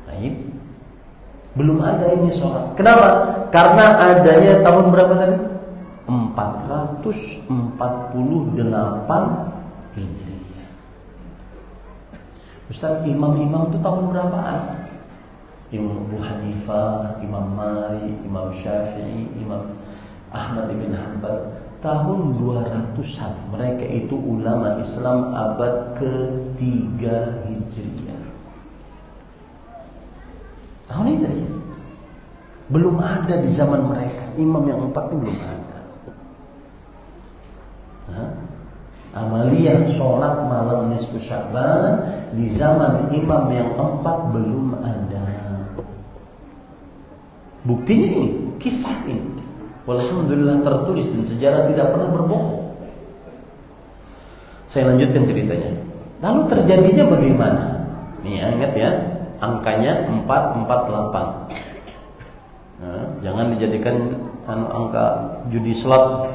Baik. Belum ada ini sholat. Kenapa? Karena adanya tahun berapa tadi? 448 Hijriah. Ustaz, imam-imam itu tahun berapaan? Imam Abu Hanifah, Imam Malik, Imam Syafi'i, Imam Ahmad bin Hanbal, tahun 200-an. Mereka itu ulama Islam abad ke-3 Hijriah. Tahun ini tadi. Belum ada di zaman mereka. Imam yang 4 itu belum ada. Amaliyah sholat malam nisfu Sya'ban di zaman imam yang 4 belum ada. Buktinya ini, kisah ini, walhamdulillah tertulis dan sejarah tidak pernah berbohong. Saya lanjutkan ceritanya. Lalu terjadinya bagaimana? Nih ingat ya, angkanya 448. Nah, jangan dijadikan angka judi slot.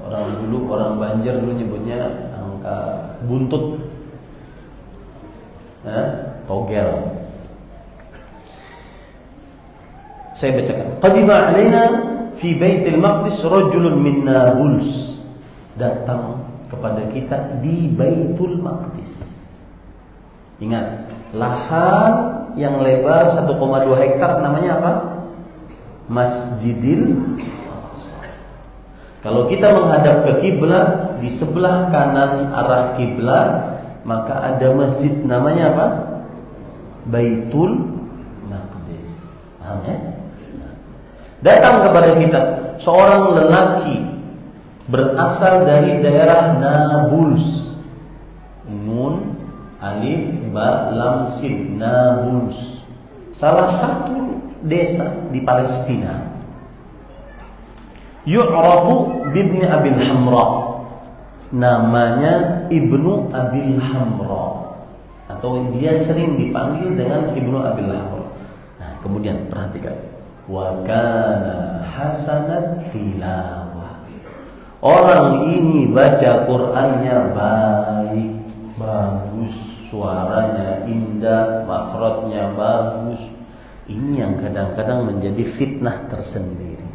Orang dulu, orang Banjar dulu nyebutnya angka buntut, togel. Saya bacakan. Qadima alaina fi Baitul Maqdis rajulun min Nablus. Datang kepada kita di Baitul Maqdis. Ingat, lahan yang lebar 1,2 hektar namanya apa? Masjidil. Kalau kita menghadap ke kiblat, di sebelah kanan arah kiblat, maka ada masjid namanya apa? Baitul Maqdis. Paham ya? Datang kepada kita seorang lelaki berasal dari daerah Nablus. Nun, alif, ba, lam, sin, Nablus. Salah satu desa di Palestina. Yu'rafu bibni Abil Hamra. Namanya Ibnu Abil Hamra, atau dia sering dipanggil dengan Ibnu Abil Hamra. Nah, kemudian perhatikan. wa kana hasanat tilawah. Orang ini baca Qur'annya baik, bagus, suaranya indah, makhrajnya bagus. Ini yang kadang-kadang menjadi fitnah tersendiri.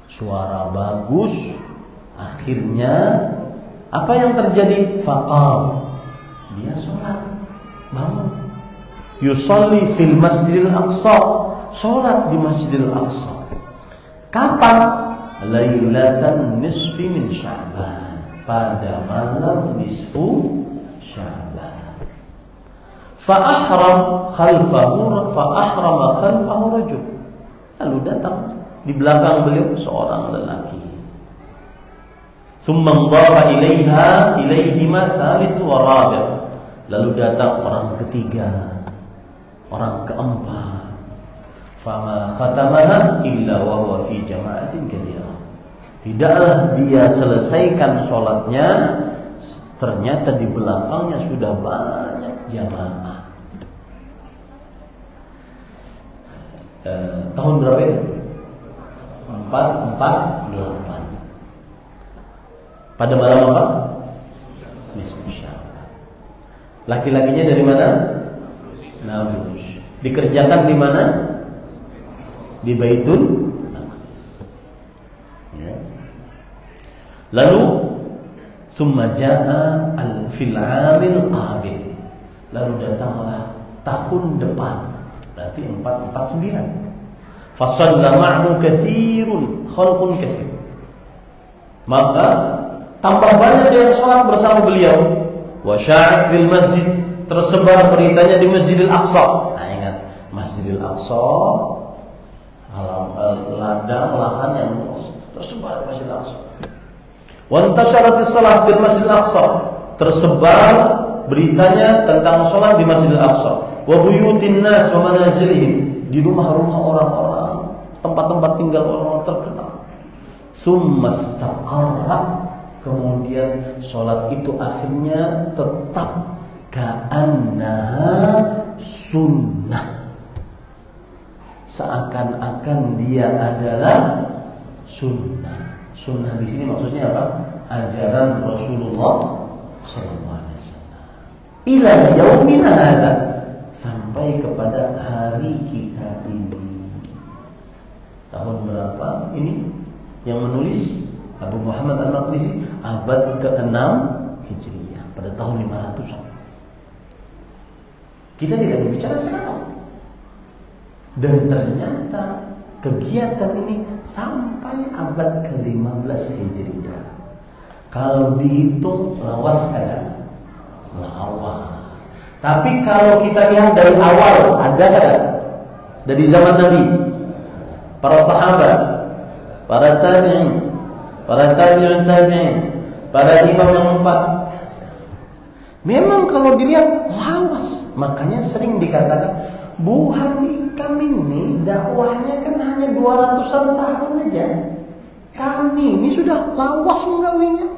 Suara bagus, akhirnya apa yang terjadi? Faqal, dia sholat, bangun. Yusalli fil Masjidil Aqsa, sholat di Masjidil Aqsa. Kapan? Lailatan nisfi min Sya'ban, pada malam nisfu Sya'ban. Fa'ahrama khalfahu rajul. Lalu datang di belakang beliau seorang lelaki. Thumma ndhafa ilaihima thalith wa rabi'. Lalu datang orang ketiga, orang keempat. Fama khatamaha illa wa huwa fi jama'atin katsira. Tidaklah dia selesaikan sholatnya, ternyata di belakangnya sudah banyak jamaah. Tahun berapa itu? 448. Pada malam apa? Nisfu Sya'ban. Laki-lakinya dari mana? Nablus. Dikerjakan di mana? Di Baitul Maqdis. Ya. Lalu thumma jaa fil 'amil qabil. Lalu datanglah tahun depan. Berarti 449. Fasalla ma'hu katsirun, khalqun katsir. Maka tambah banyak yang sholat bersama beliau. Wa sya'at fil masjid, tersebar beritanya di Masjidil Aqsa. Nah, ingat Masjidil Aqsa, ladang lahan yang luas, tersebar di Masjidil Aqsa. Wa intasharat as-shalah fil Masjidil Aqsa, tersebar beritanya tentang sholat di Masjidil Aqsa. Wa buyutin nas wa manazilihim, di rumah-rumah orang-orang, tempat-tempat tinggal orang-orang terkenal. Summa istaqarra, kemudian sholat itu akhirnya tetap ka'annaha sunnah, seakan-akan dia adalah sunnah. Sunnah di sini maksudnya apa? Ajaran Rasulullah SAW. Ila yaumina hadza, sampai kepada hari kita ini. Tahun berapa ini? Yang menulis Abu Muhammad Al-Maqdisi abad ke-6 Hijriah, pada tahun 500-an. Kita tidak berbicara sekarang. Dan ternyata kegiatan ini sampai abad ke-15 Hijriah. Kalau dihitung lawas ada? Lawas. Tapi kalau kita lihat dari awal, ada enggak? Dari zaman Nabi, para sahabat, para tabi'in, para tabi'in, para imam yang empat. Memang kalau dilihat lawas. Makanya sering dikatakan, Bu Hanikan ini dakwahnya kan hanya 200-an tahun aja. Kami ini sudah lawas menggawinya.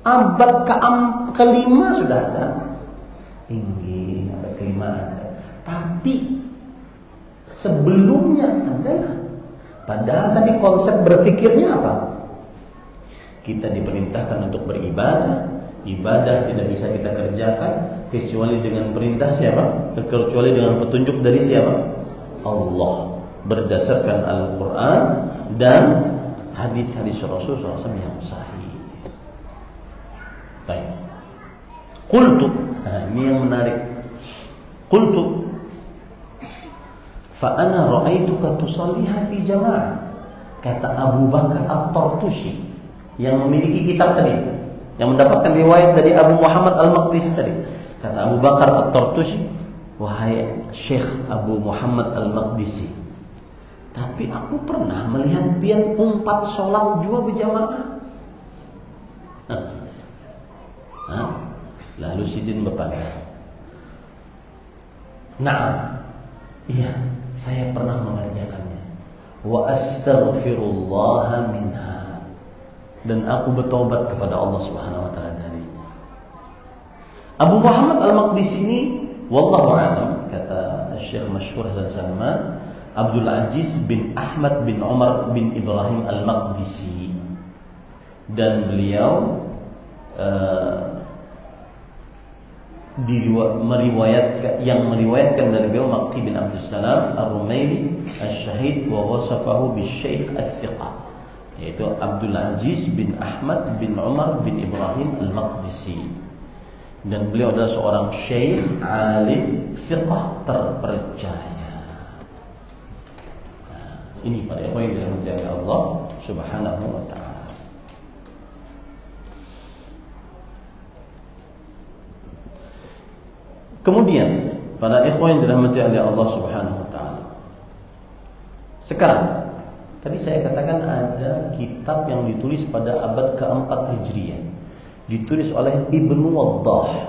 Abad ke-5 sudah ada. Tinggi, abad ke-5 ada. Tapi sebelumnya adalah, padahal tadi konsep berpikirnya apa? Kita diperintahkan untuk beribadah. Ibadah tidak bisa kita kerjakan kecuali dengan perintah siapa? Kecuali dengan petunjuk dari siapa? Allah, berdasarkan Al-Quran dan hadis-hadis Rasulullah SAW yang sahih. Baik. Qultu, ini yang menarik. Qultu, fa ana ra'aituka tusalliha fi jama'ah. Kata Abu Bakar At-Tartushi yang memiliki kitab tadi, yang mendapatkan riwayat dari Abu Muhammad Al-Maqdisi tadi. Kata Abu Bakar At-Tartushi, wahai Syekh Abu Muhammad Al-Maqdisi, tapi aku pernah melihat pian umpat sholat juga berjamaah. Lalu Sidin berkata, nah, iya, saya pernah mengerjakannya. Wa astaghfirullah minha, dan aku bertobat kepada Allah Subhanahu wa taala darinya. Abu Muhammad Al-Maqdisi ini, wallahu a'lam, kata Syekh Masyhur Hasan Salman, Abdul Aziz bin Ahmad bin Umar bin Ibrahim Al-Maqdisi. Dan beliau meriwayatkan dari beliau Maqti bin Abdus Salam Ar-Rumaili Asy-Syahid wa wasafahu bis-Syekh Ats-Thiqah, yaitu Abdul Aziz bin Ahmad bin Umar bin Ibrahim Al-Maqdisi. Dan beliau adalah seorang syekh alim thiqah terpercaya. Ini para ikhwan yang dirahmati Allah Subhanahu wa taala. Kemudian para ikhwan yang dirahmati oleh Allah Subhanahu wa taala. Sekarang tadi saya katakan ada kitab yang ditulis pada abad keempat Hijriah, ditulis oleh Ibnu Waddah.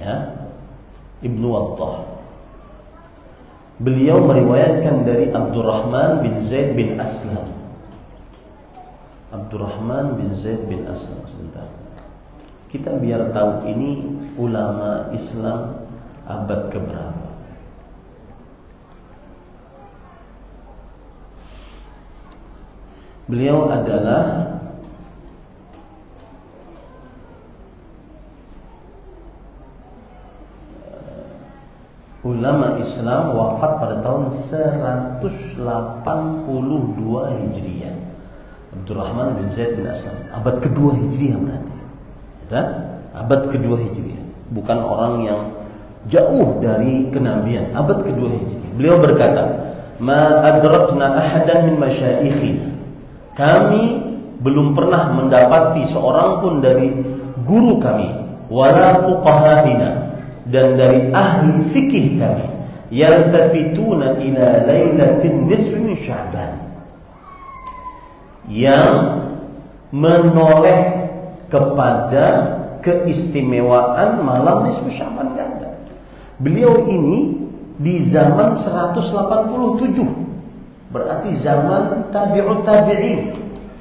Ya, Ibnu Waddah. Beliau meriwayatkan dari Abdurrahman bin Zaid bin Aslam. Abdurrahman bin Zaid bin Aslam. Sebentar. Kita biar tahu ini ulama Islam abad keberapa. Beliau adalah ulama Islam wafat pada tahun 182 Hijriah. Abdurrahman bin Zaid bin Aslam, abad kedua Hijriah berarti. Ya, abad kedua Hijriah. Bukan orang yang jauh dari kenabian, abad kedua Hijriah. Beliau berkata, "Ma adrakna ahadan min masyayikhina." Kami belum pernah mendapati seorang pun dari guru kami, wala fuqaha'ina, dan dari ahli fikih kami, yaltafituna ila lailatin nisfi min Sya'ban, yang menoleh kepada keistimewaan malam nisfu Sya'ban. Beliau ini di zaman 187, berarti zaman tabi'ut tabi'in.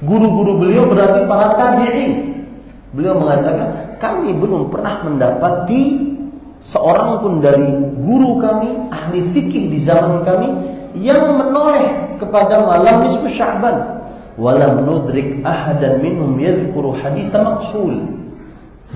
Guru-guru beliau berarti para tabi'in. Beliau mengatakan, kami belum pernah mendapati seorang pun dari guru kami, ahli fikih di zaman kami, yang menoleh kepada malam nisfu Sya'ban. Walam nudrik ahadan minhum yadhkuru hadits maqhul.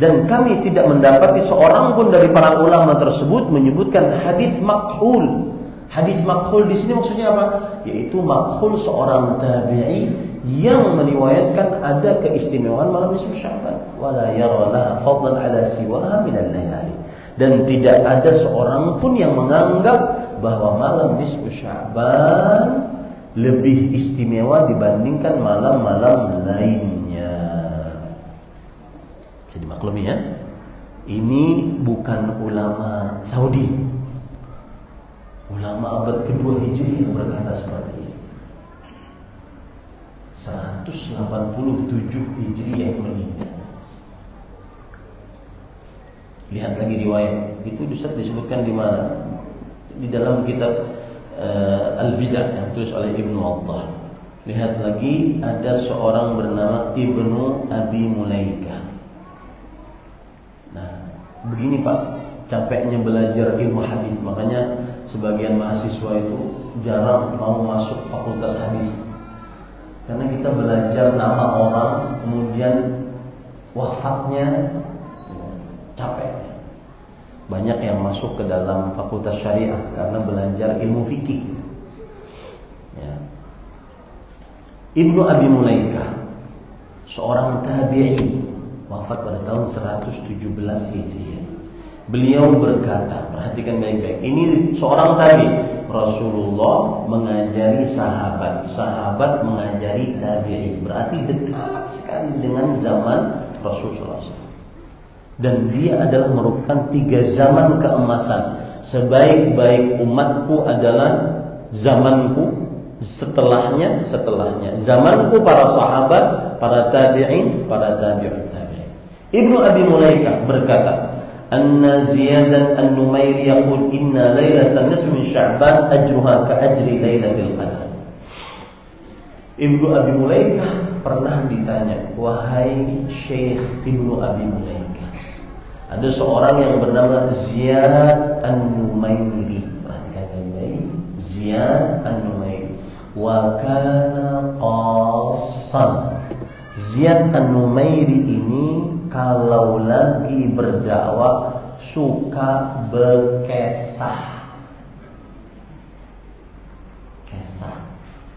Dan kami tidak mendapati seorang pun dari para ulama tersebut menyebutkan hadis maqhul. Hadis maqhul di sini maksudnya apa? Yaitu maqhul seorang tabi'i yang meriwayatkan ada keistimewaan malam nisfu Sya'ban. Wala yara laha fadlan ala siwaha min al-layali. Dan tidak ada seorang pun yang menganggap bahwa malam nisfu Sya'ban lebih istimewa dibandingkan malam-malam lainnya. Jadi maklumi ya, ini bukan ulama Saudi, ulama abad kedua Hijriah yang berkata seperti ini. 187 Hijriah meninggal. Lihat lagi riwayat itu disebutkan di mana? Di dalam kitab Al-Bid'ah yang ditulis oleh Ibnu Waddah. Lihat lagi, ada seorang bernama Ibnu Abi Mulaikah. Nah, begini Pak, capeknya belajar ilmu hadis, makanya sebagian mahasiswa itu jarang mau masuk fakultas hadis. Karena kita belajar nama orang, kemudian wafatnya capek. Banyak yang masuk ke dalam fakultas syariah karena belajar ilmu fikih. Ya. Ibnu Abi Mulaikah, seorang tabi'i, wafat pada tahun 117 Hijriah. Beliau berkata, perhatikan baik-baik, ini seorang tabi'i. Rasulullah mengajari sahabat, sahabat mengajari tabi'i, berarti dekat sekali dengan zaman Rasulullah SAW. Dan dia adalah merupakan 3 zaman keemasan. Sebaik-baik umatku adalah zamanku, setelahnya zamanku para sahabat, para tabi'in, para tabi'ut tabi'in. Ibnu Abi Mulaikah berkata, Anna Ziyadan An-Numairi yaqul inna lailatan nisfi min Sya'ban ajruha ka ajri lailatul qadar. Ibnu Abi Mulaikah pernah ditanya, wahai Syekh Ibnu Abi Mulaikah, ada seorang yang bernama Ziyad An-Numairi. Perhatikan baik-baik, Ziyad An-Numairi. Wa kana qassan. Ziyad An-Numairi ini kalau lagi berdakwah suka berkesah. Kesah.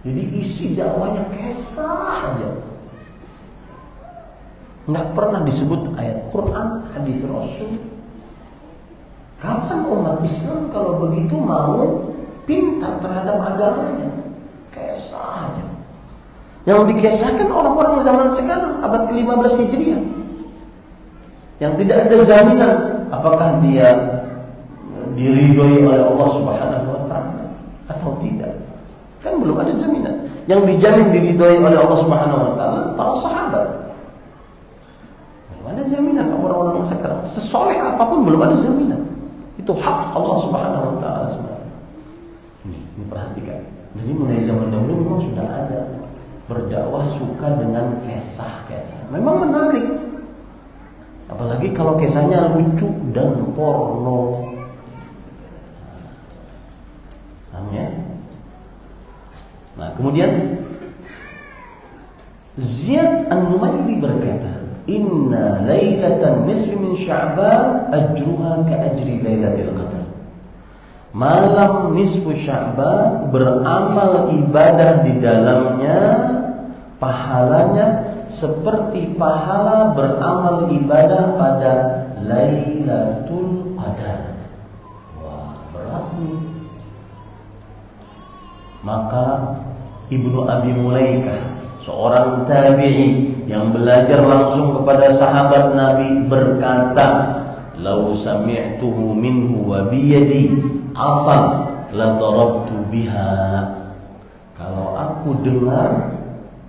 Jadi isi dakwanya kesah aja. Nggak pernah disebut ayat Quran, hadis Rasul. Kapan umat Islam kalau begitu mau pintar terhadap agamanya? Kesah aja. Yang dikesahkan orang-orang zaman sekarang abad ke-15 Hijriah. Yang tidak ada jaminan apakah dia diridhoi oleh Allah Subhanahu wa taala atau tidak. Kan belum ada jaminan. Yang dijamin diridhoi oleh Allah Subhanahu wa taala para sahabat. Belum ada jaminan orang-orang sekarang. Sesoleh apapun belum ada jaminan. Itu hak Allah Subhanahu wa taala sebenarnya. Ini perhatikan. Jadi mulai zaman dahulu memang sudah ada berdakwah suka dengan kisah-kisah. Memang menarik. Apalagi kalau kisahnya lucu dan porno. Ya? Nah, kemudian Ziyad An-Numairi berkata, "Inna lailatan nisfi min Sya'ban ajruha ka ajri lailatul qadar." Malam nisfu Sya'ban beramal ibadah di dalamnya pahalanya seperti pahala beramal ibadah pada Lailatul Qadar. Wah, berat nih. Maka Ibnu Abi Mulaikah, seorang tabi'i yang belajar langsung kepada sahabat Nabi berkata, "Lau sami'tuhu minhu wa biyadi asal la darabtu biha." Kalau aku dengar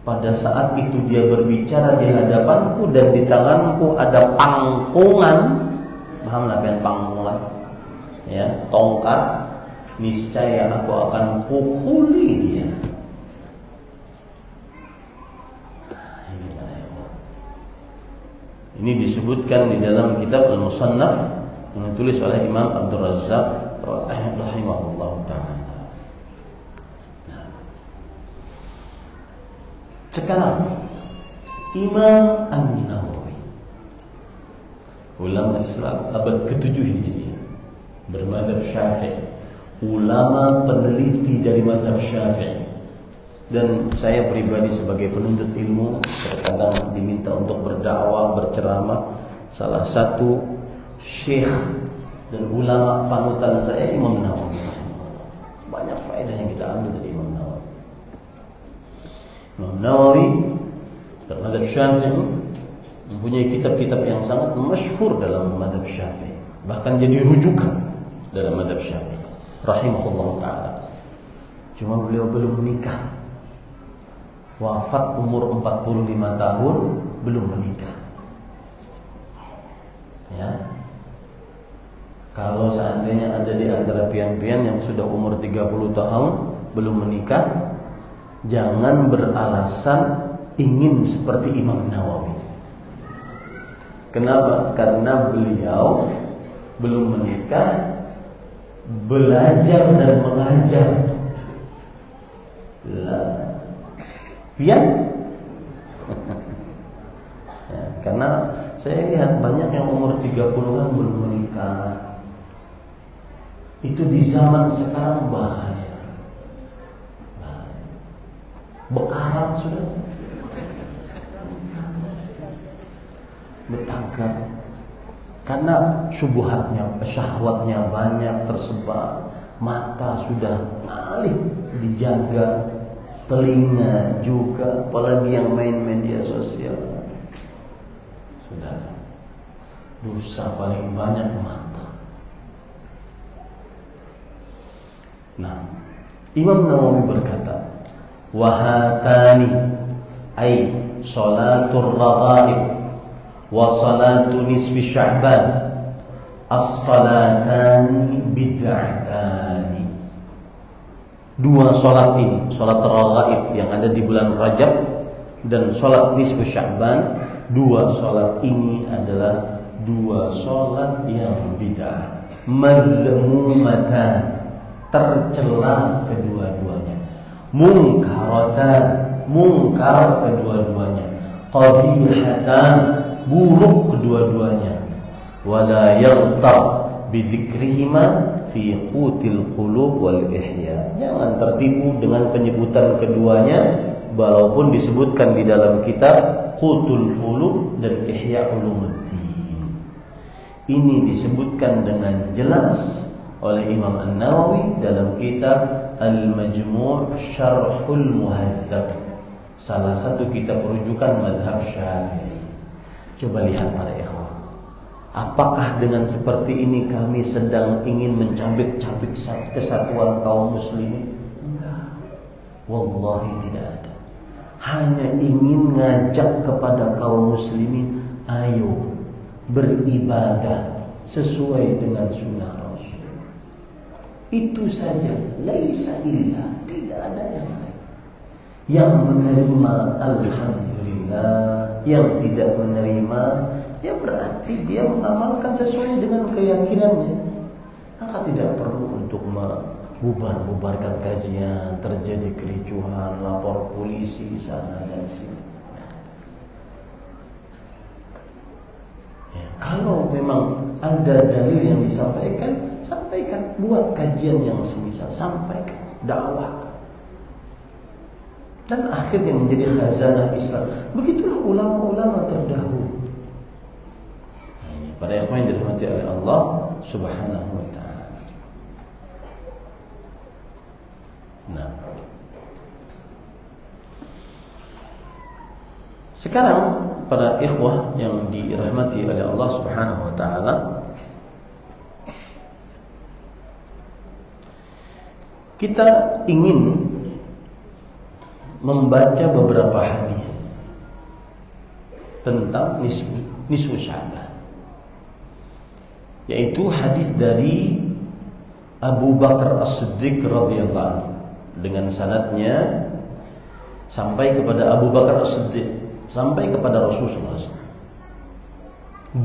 pada saat itu dia berbicara di hadapanku dan di tanganku ada pangkungan, paham lah kan pangkungan? Ya, tongkat, niscaya aku akan pukuli dia. Ini disebutkan di dalam kitab Al-Musannaf yang ditulis oleh Imam Abdul Razzaq rahimahullah ta'ala. Sekarang Imam An-Nawawi, ulama Islam abad ke-7 Hijriah, bermadzhab Syafi'i, ulama peneliti dari mazhab Syafi'i. Dan saya pribadi sebagai penuntut ilmu terkadang diminta untuk berdakwah, berceramah. Salah satu syekh dan ulama panutan saya Imam Nawawi. Banyak faedah yang kita ambil dari Imam Nawawi. Imam Nawawi terhadap Syafi'i mempunyai kitab-kitab yang sangat masyhur dalam mazhab Syafi'i, bahkan jadi rujukan dalam mazhab Syafi'i rahimahullah taala. Cuma beliau belum menikah. Wafat umur 45 tahun belum menikah. Ya. Kalau seandainya ada di antara pian-pian yang sudah umur 30 tahun belum menikah, jangan beralasan ingin seperti Imam Nawawi. Kenapa? Karena beliau belum menikah, belajar dan mengajar. Ya, karena saya lihat banyak yang umur 30-an belum menikah. Itu di zaman sekarang bahaya. Bekarat sudah, bertangkap karena syubhatnya, syahwatnya banyak tersebar, mata sudah alih dijaga, telinga juga, apalagi yang main media sosial, sudah dosa paling banyak mata. Nah, Imam Nawawi berkata, wahatani ay salatul raghaib wa salatu nisfi Sya'ban as-salatani bid'atani. Dua salat ini, salat raghaib yang ada di bulan Rajab dan salat nisfu Sya'ban, dua salat ini adalah dua salat yang bid'ah, mazmumatan, tercela kedua-duanya. Munkaratan, mungkar kedua-duanya. Qabihatan, buruk kedua-duanya. Wala yaghtar bidzikrihima fi qutil qulub wal ihya. Jangan tertipu dengan penyebutan keduanya, walaupun disebutkan di dalam kitab Qutul Qulub dan Ihya Ulumuddin. Ini disebutkan dengan jelas oleh Imam An-Nawawi dalam kitab Al-Majmu' Syarhul Muhadzab, salah satu kitab rujukan mazhab Syafi'i. Coba lihat para ikhwan, apakah dengan seperti ini kami sedang ingin mencabik-cabik kesatuan kaum muslimin? Enggak, wallahi tidak ada. Hanya ingin ngajak kepada kaum muslimin, ayo beribadah sesuai dengan sunnah Rasul. Itu saja, laisa illa, tidak ada yang lain. Yang menerima alhamdulillah, yang tidak menerima ya berarti dia mengamalkan sesuai dengan keyakinannya. Maka tidak perlu untuk bubar-bubarkan kajian, terjadi kericuhan, lapor polisi sana dan sini. Ya, kalau memang ada dalil yang disampaikan, sampaikan. Buat kajian yang semisal, sampaikan, dakwah. Dan akhirnya menjadi khazanah Islam. Begitulah ulama-ulama terdahulu. Nah, ini para ikhwan yang dirahmati oleh Allah Subhanahu wa ta'ala. Nah, sekarang para ikhwah yang dirahmati oleh Allah Subhanahu wa ta'ala, kita ingin membaca beberapa hadis tentang nisfu Sya'ban, yaitu hadis dari Abu Bakar As-Siddiq radhiyallahu anhu dengan sanadnya sampai kepada Abu Bakar As-Siddiq, sampai kepada Rasulullah SAW.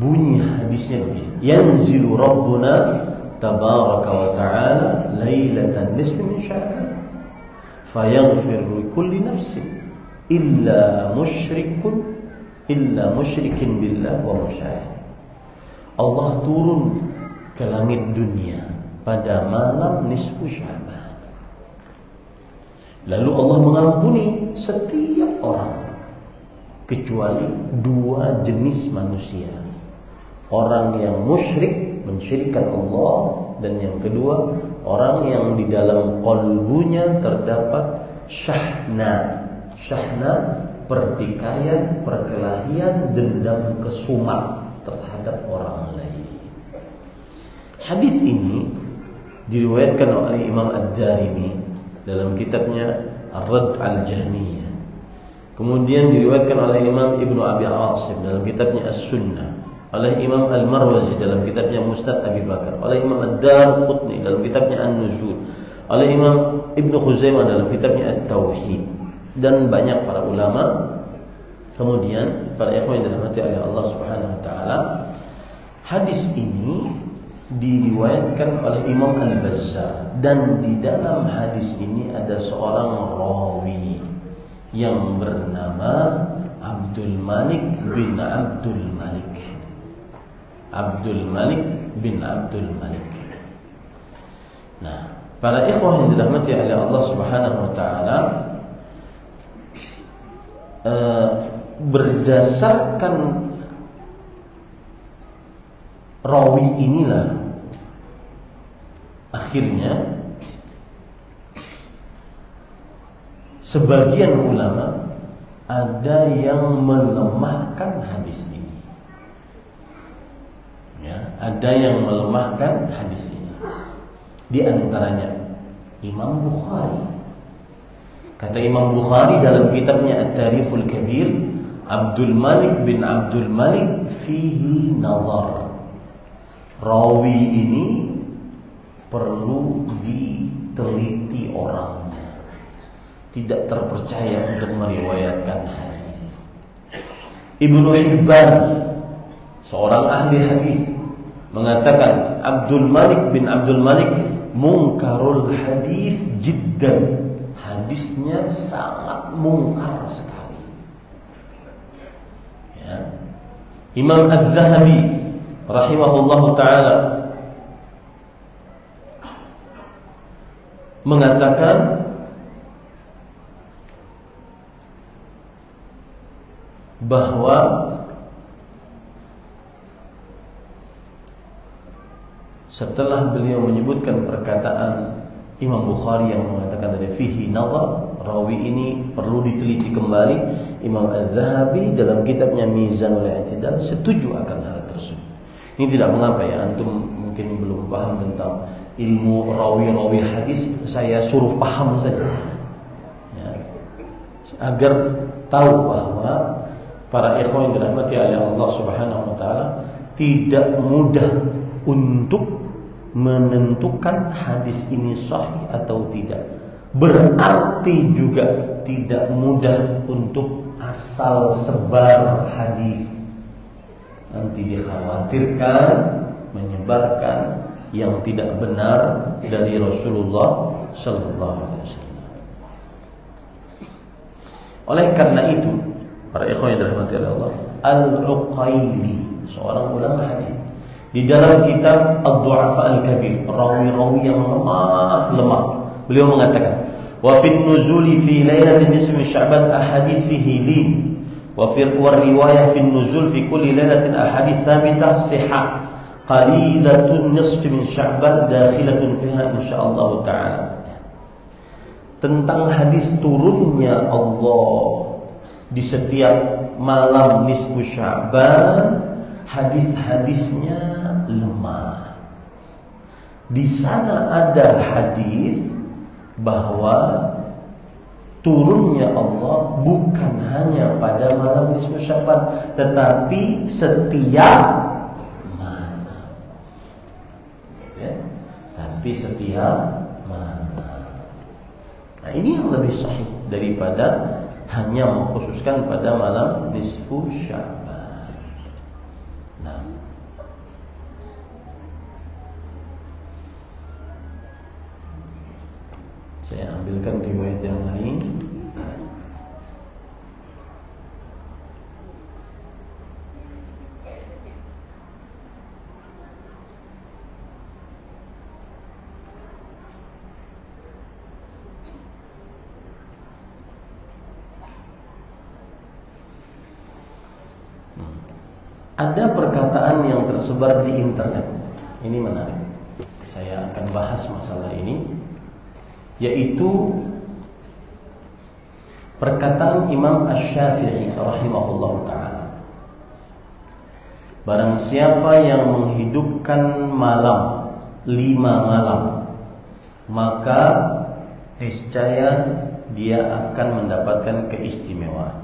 Bunyi hadisnya begini: yanzilu Rabbuna tabaraka wa ta'ala lailatan nisfi min Sya'ban fayaghfiru li kulli nafsin illa musyrikin billah wa musyahid. Allah turun ke langit dunia pada malam nisfu Sya'ban. Lalu Allah mengampuni setiap orang kecuali dua jenis manusia. Orang yang musyrik, mensyirikkan Allah, dan yang kedua, orang yang di dalam qalbunya terdapat syahna. Syahna, pertikaian, perkelahian, dendam kesumat terhadap orang lain. Hadis ini diriwayatkan oleh Imam Ad-Darimi dalam kitabnya Ar-Radd al-Jahmiyah. Kemudian diriwayatkan oleh Imam Ibnu Abi Asim dalam kitabnya As-Sunnah, oleh Imam Al-Marwazi dalam kitabnya Musnad Abi Bakar, oleh Imam Ad-Darqutni dalam kitabnya An-Nuzul, oleh Imam Ibnu Khuzaimah dalam kitabnya At-Tauhid, dan banyak para ulama. Kemudian para ikhwan yang dirahmati oleh Allah Subhanahu wa taala, hadis ini diriwayatkan oleh Imam Al-Bazzar, dan di dalam hadis ini ada seorang rawi yang bernama Abdul Malik bin Abdul Malik. Abdul Malik bin Abdul Malik. Nah, para ikhwah yang dirahmati oleh Allah Subhanahu wa taala, berdasarkan rawi inilah akhirnya sebagian ulama ada yang melemahkan hadis ini. Ya, ada yang melemahkan hadis ini. Di antaranya Imam Bukhari. Kata Imam Bukhari dalam kitabnya At-Tarikhul Kabir, Abdul Malik bin Abdul Malik fihi nazar. Rawi ini perlu diteliti orangnya, tidak terpercaya untuk meriwayatkan hadis. Ibnu Hibban, seorang ahli hadis, mengatakan Abdul Malik bin Abdul Malik munkarul hadis jiddan, hadisnya sangat mungkar sekali. Ya. Imam Az-Zahabi rahimahullahu taala mengatakan bahwa setelah beliau menyebutkan perkataan Imam Bukhari yang mengatakan dari fihi nazar, rawi ini perlu diteliti kembali, Imam Az-Zahabi dalam kitabnya Mizanul I'tidal setuju akan hal tersebut. Ini tidak mengapa ya, antum mungkin belum paham tentang ilmu rawi-rawi hadis, saya suruh paham saja ya, agar tahu bahwa para ikhwan yang dirahmati oleh Allah Subhanahu wa taala tidak mudah untuk menentukan hadis ini sahih atau tidak. Berarti juga tidak mudah untuk asal sebar hadis. Nanti dikhawatirkan menyebarkan yang tidak benar dari Rasulullah sallallahu alaihi wasallam. Oleh karena itu, para ikhwan yang dirahmati oleh Allah, Al-Uqaili, seorang ulama hadis, di dalam kitab Ad-Du'afa Al-Kabir, rawi-rawi yang lemah, beliau mengatakan, wa fin nuzuli fi lailatin nisfi Sya'ban ahadits fihi lin, wa fi riwayah fin nuzul fi kulli lailatin ahadits thabitah sihah, qalilatun nisfi min Sya'ban dakhilatun fiha insyaallah taala. Tentang hadis turunnya Allah di setiap malam nisfu Sya'ban, hadis-hadisnya lemah. Di sana ada hadis bahwa turunnya Allah bukan hanya pada malam nisfu Sya'ban, tetapi setiap malam. Ya, tapi setiap malam. Nah, ini yang lebih sahih daripada hanya mengkhususkan pada malam nisfu Sya'ban. Nah, saya ambilkan riwayat yang lain. Ada perkataan yang tersebar di internet. Ini menarik. Saya akan bahas masalah ini, yaitu perkataan Imam Asy-Syafi'i rahimahullah ta'ala. Barang siapa yang menghidupkan malam 5 malam, maka niscaya dia akan mendapatkan keistimewaan.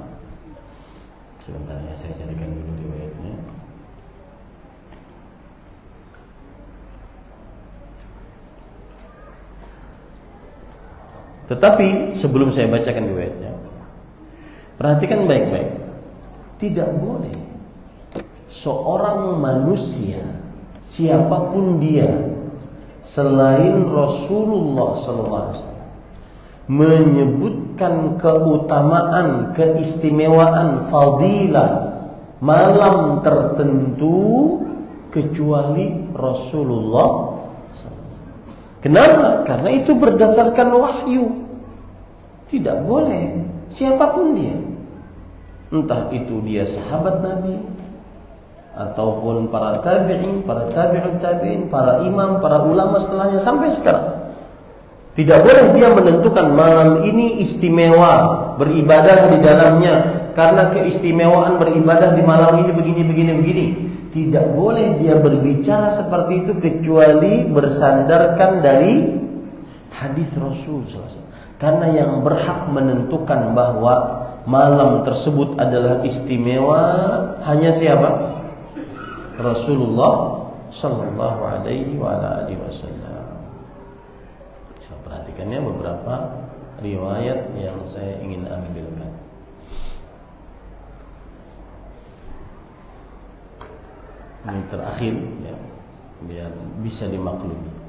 Sebentar ya, saya carikan dulu riwayatnya. Tetapi sebelum saya bacakan riwayatnya, perhatikan baik-baik. Tidak boleh seorang manusia, siapapun dia, selain Rasulullah SAW, menyebutkan keutamaan, keistimewaan, fadilah malam tertentu kecuali Rasulullah SAW. Kenapa? Karena itu berdasarkan wahyu. Tidak boleh siapapun dia, entah itu dia sahabat Nabi ataupun para tabi'in, para tabi'ut tabi'in, para imam, para ulama setelahnya sampai sekarang. Tidak boleh dia menentukan malam ini istimewa beribadah di dalamnya karena keistimewaan beribadah di malam ini begini. Tidak boleh dia berbicara seperti itu kecuali bersandarkan dari hadis Rasul SAW. Karena yang berhak menentukan bahwa malam tersebut adalah istimewa hanya siapa? Rasulullah sallallahu alaihi wasallam. Perhatikannya beberapa riwayat yang saya ingin ambilkan. Ini terakhir ya. biar bisa dimaklumi.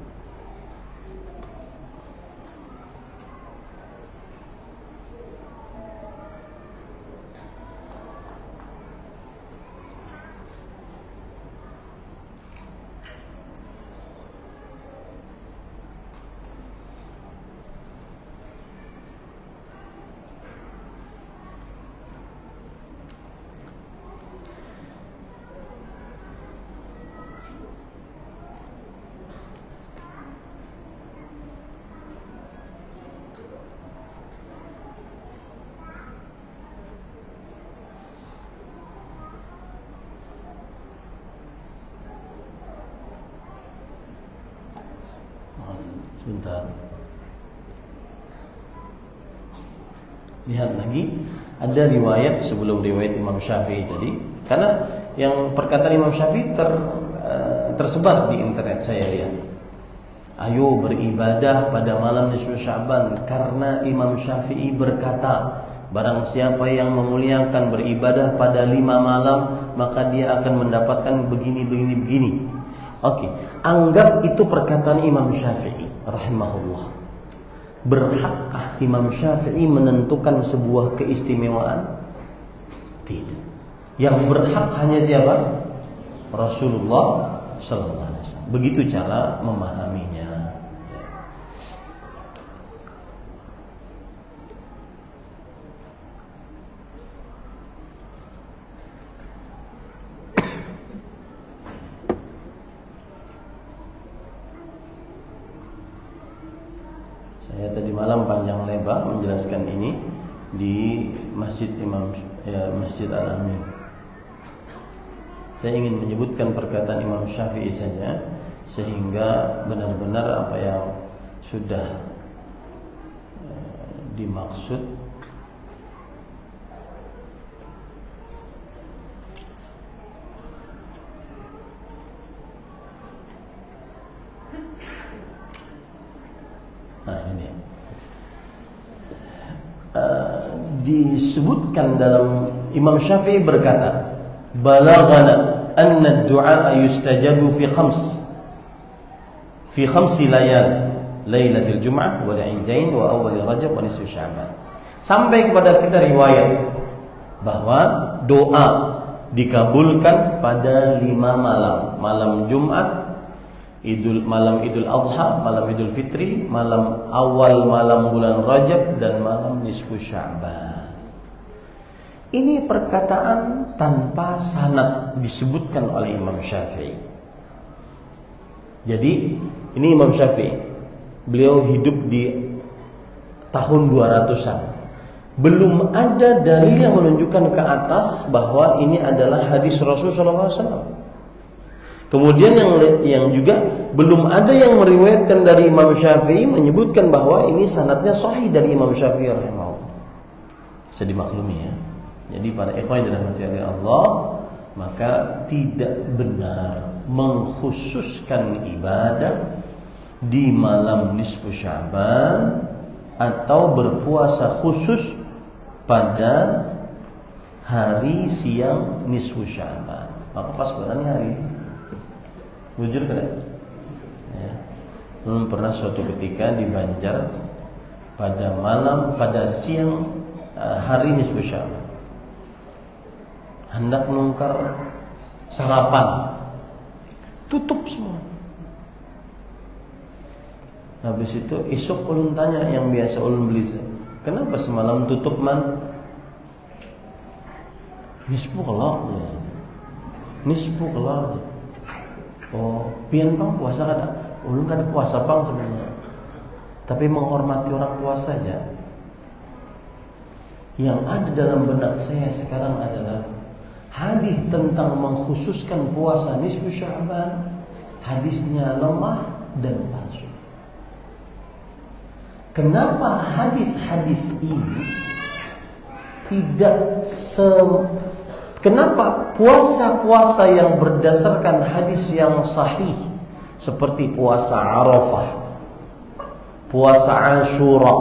Sebentar. Lihat lagi, ada riwayat sebelum riwayat Imam Syafi'i tadi. Karena yang perkataan Imam Syafi'i tersebar di internet, saya lihat. Ayo beribadah pada malam nisfu Sya'ban, karena Imam Syafi'i berkata, barang siapa yang memuliakan beribadah pada 5 malam, maka dia akan mendapatkan begini. Oke, anggap itu perkataan Imam Syafi'i rahimahullah. Berhakkah Imam Syafi'i menentukan sebuah keistimewaan? Tidak. Yang berhak hanya siapa? Rasulullah sallallahu alaihi wasallam. Begitu cara memahaminya. Saya tadi malam panjang lebar menjelaskan ini di Masjid Masjid Al-Amin. Saya ingin menyebutkan perkataan Imam Syafi'i saja, sehingga benar-benar apa yang sudah dimaksud disebutkan dalam Imam Syafi'i berkata, balaghana anna ad-du'a yustajabu fi khamsi layal, lailatul jum'ah wal 'idain wa awal rajab wa nisfu sya'ban. Sampai kepada kita riwayat bahwa doa dikabulkan pada 5 malam, malam Jumat, malam Idul Adha, malam Idul Fitri, malam awal malam bulan Rajab, dan malam nisfu Sya'ban. Ini perkataan tanpa sanad disebutkan oleh Imam Syafi'i. Jadi ini Imam Syafi'i, beliau hidup di tahun 200-an. Belum ada dalil yang menunjukkan ke atas bahwa ini adalah hadis Rasulullah SAW. Kemudian yang juga belum ada yang meriwayatkan dari Imam Syafi'i menyebutkan bahwa ini sanadnya sahih dari Imam Syafi'i rahimahullah. Bisa dimaklumi ya. Jadi para ikhwan yang dirahmati oleh Allah, maka tidak benar mengkhususkan ibadah di malam nisfu Sya'ban atau berpuasa khusus pada hari siang nisfu Sya'ban. Maka pas bulannya hari ini. Jujur kan? Ya. Pernah suatu ketika di Banjar pada siang hari nisfu Sya'ban, hendak menukar sarapan, tutup semua. Habis itu esok ulun tanya yang biasa ulun beli, kenapa semalam tutup man? Nisfu kelak. Oh, pian pang puasa kada? Ulun kada puasa pang sebenarnya, tapi menghormati orang puasa saja. Yang ada dalam benak saya sekarang adalah hadis tentang mengkhususkan puasa nisfu Sya'ban, hadisnya lemah dan palsu. Kenapa hadis-hadis ini kenapa puasa-puasa yang berdasarkan hadis yang sahih seperti puasa Arafah, puasa Ashura,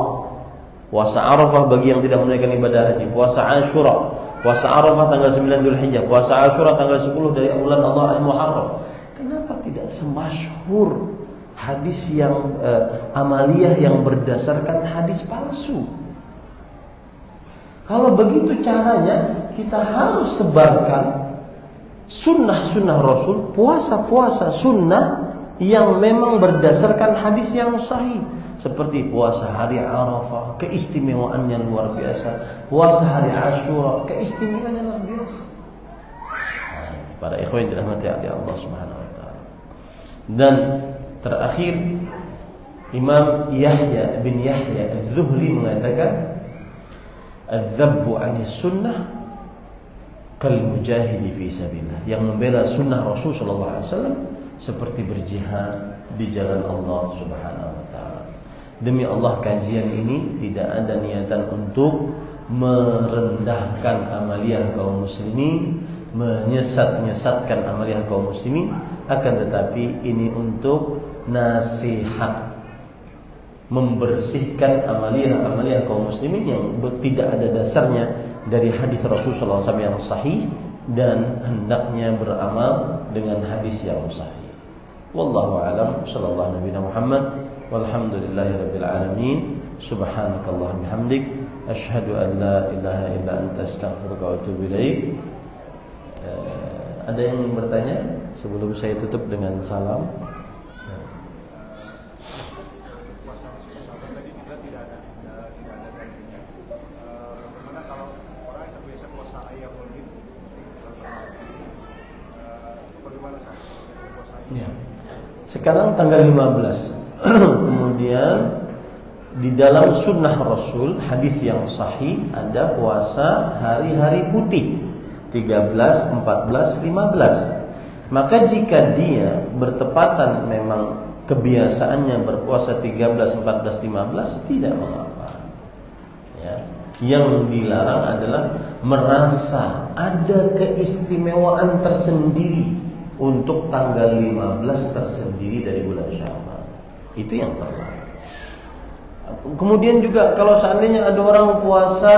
puasa Arafah bagi yang tidak menunaikan ibadah haji, puasa Ashura, puasa Arafah tanggal 9 Dzulhijjah, puasa Ashura tanggal 10 dari bulan Allah Al-Muharram. Kenapa tidak semasyhur hadis yang amaliyah yang berdasarkan hadis palsu. Kalau begitu caranya, kita harus sebarkan sunnah-sunnah Rasul, puasa-puasa sunnah yang memang berdasarkan hadis yang sahih. Seperti puasa hari Arafah, keistimewaannya luar biasa. Puasa hari Asyura, keistimewaannya luar biasa. Para ikhwan dirahmati oleh Allah Subhanahu wa taala. Dan terakhir, Imam Yahya bin Yahya Az-Zuhli mengatakan, "Adz-dzabbu 'anis sunnah kal mujahidi fi sabilillah." Yang membela sunnah Rasul sallallahu alaihi wasallam seperti berjihad di jalan Allah Subhanahu wa taala. Demi Allah, kajian ini tidak ada niatan untuk merendahkan amaliyah kaum muslimin, menyesatkan amaliyah kaum muslimin, akan tetapi ini untuk nasihat, membersihkan amaliyah kaum muslimin yang tidak ada dasarnya dari hadis Rasulullah SAW yang sahih, dan hendaknya beramal dengan hadis yang sahih. Wallahu a'lam. Sallallahu Nabi Muhammad. Walhamdulillahirabbil alamin. Subhanakallahumma bihamdik, asyhadu an la ilaha illa anta, astaghfiruka wa atubu ilaik. Ada yang bertanya sebelum saya tutup dengan salam? Ya. Sekarang tanggal 15. Kemudian di dalam sunnah Rasul, hadis yang sahih, ada puasa hari-hari putih 13, 14, 15. Maka jika dia bertepatan memang kebiasaannya berpuasa 13, 14, 15, tidak mengapa. Ya. Yang dilarang adalah merasa ada keistimewaan tersendiri untuk tanggal 15 tersendiri dari bulan Syawal. Itu yang terlarang. Kemudian juga kalau seandainya ada orang puasa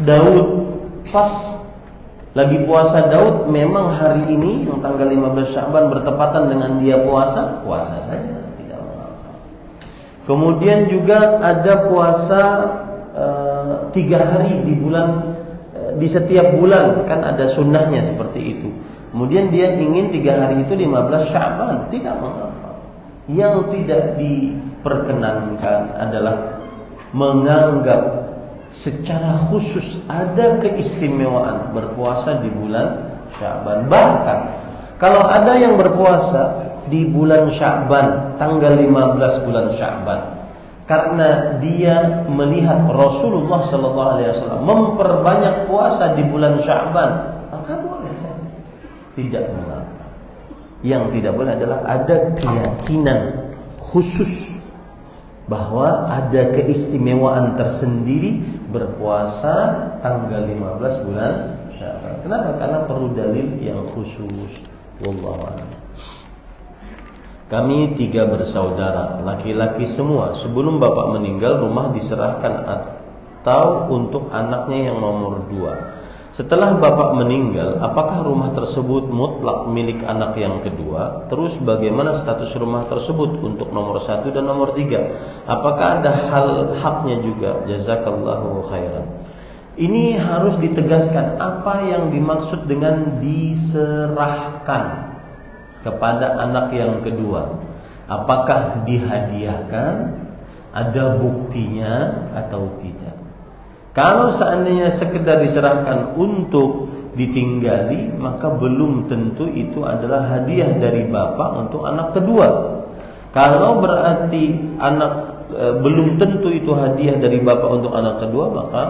Daud, pas lagi puasa Daud, memang hari ini yang tanggal 15 Sya'ban bertepatan dengan dia puasa saja, tidak mengapa. Kemudian juga ada puasa 3 hari di bulan, di setiap bulan, kan ada sunnahnya seperti itu. Kemudian dia ingin 3 hari itu 15 Sya'ban, tidak mengapa. Yang tidak diperkenankan adalah menganggap secara khusus ada keistimewaan berpuasa di bulan Sya'ban. Bahkan kalau ada yang berpuasa di bulan Sya'ban, tanggal 15 bulan Sya'ban, karena dia melihat Rasulullah SAW memperbanyak puasa di bulan Sya'ban, maka boleh saja, tidak mengapa. Yang tidak boleh adalah ada keyakinan khusus bahwa ada keistimewaan tersendiri berpuasa tanggal 15 bulan Sya'ban. Kenapa? Karena perlu dalil yang khusus. Wallahu a'lam. Kami 3 bersaudara, laki-laki semua. Sebelum bapak meninggal, rumah diserahkan atau untuk anaknya yang nomor 2. Setelah bapak meninggal, apakah rumah tersebut mutlak milik anak yang kedua? Terus bagaimana status rumah tersebut untuk nomor 1 dan nomor 3? Apakah ada hal haknya juga? Jazakallahu khairan. Ini harus ditegaskan apa yang dimaksud dengan diserahkan kepada anak yang kedua. Apakah dihadiahkan? Ada buktinya atau tidak? Kalau seandainya sekedar diserahkan untuk ditinggali, maka belum tentu itu adalah hadiah dari bapak untuk anak kedua. Kalau berarti belum tentu itu hadiah dari bapak untuk anak kedua, maka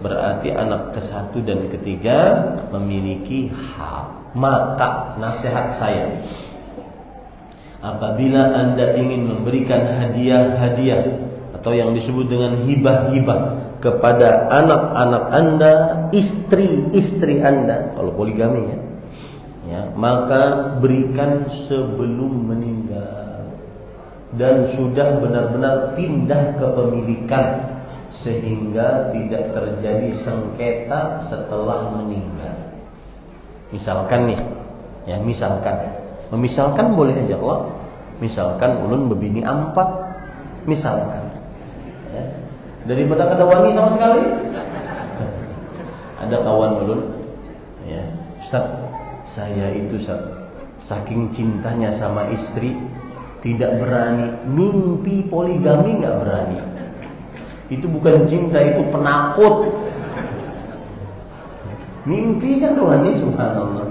berarti anak ke-1 dan ke-3 memiliki hak. Maka nasihat saya, apabila Anda ingin memberikan hadiah-hadiah atau yang disebut dengan hibah-hibah kepada anak-anak Anda, istri-istri Anda, kalau poligami ya, maka berikan sebelum meninggal dan sudah benar-benar pindah kepemilikan sehingga tidak terjadi sengketa setelah meninggal. Misalkan nih, ya misalkan Memisalkan boleh aja Allah. Misalkan ulun bebini 4, misalkan. Ya. Daripada kada wani sama sekali. Ada kawan ulun, ya, Ustaz, saya itu Ustaz, saking cintanya sama istri tidak berani mimpi poligami, nggak berani. Itu bukan cinta, itu penakut. Mimpi kan rohani, subhanallah.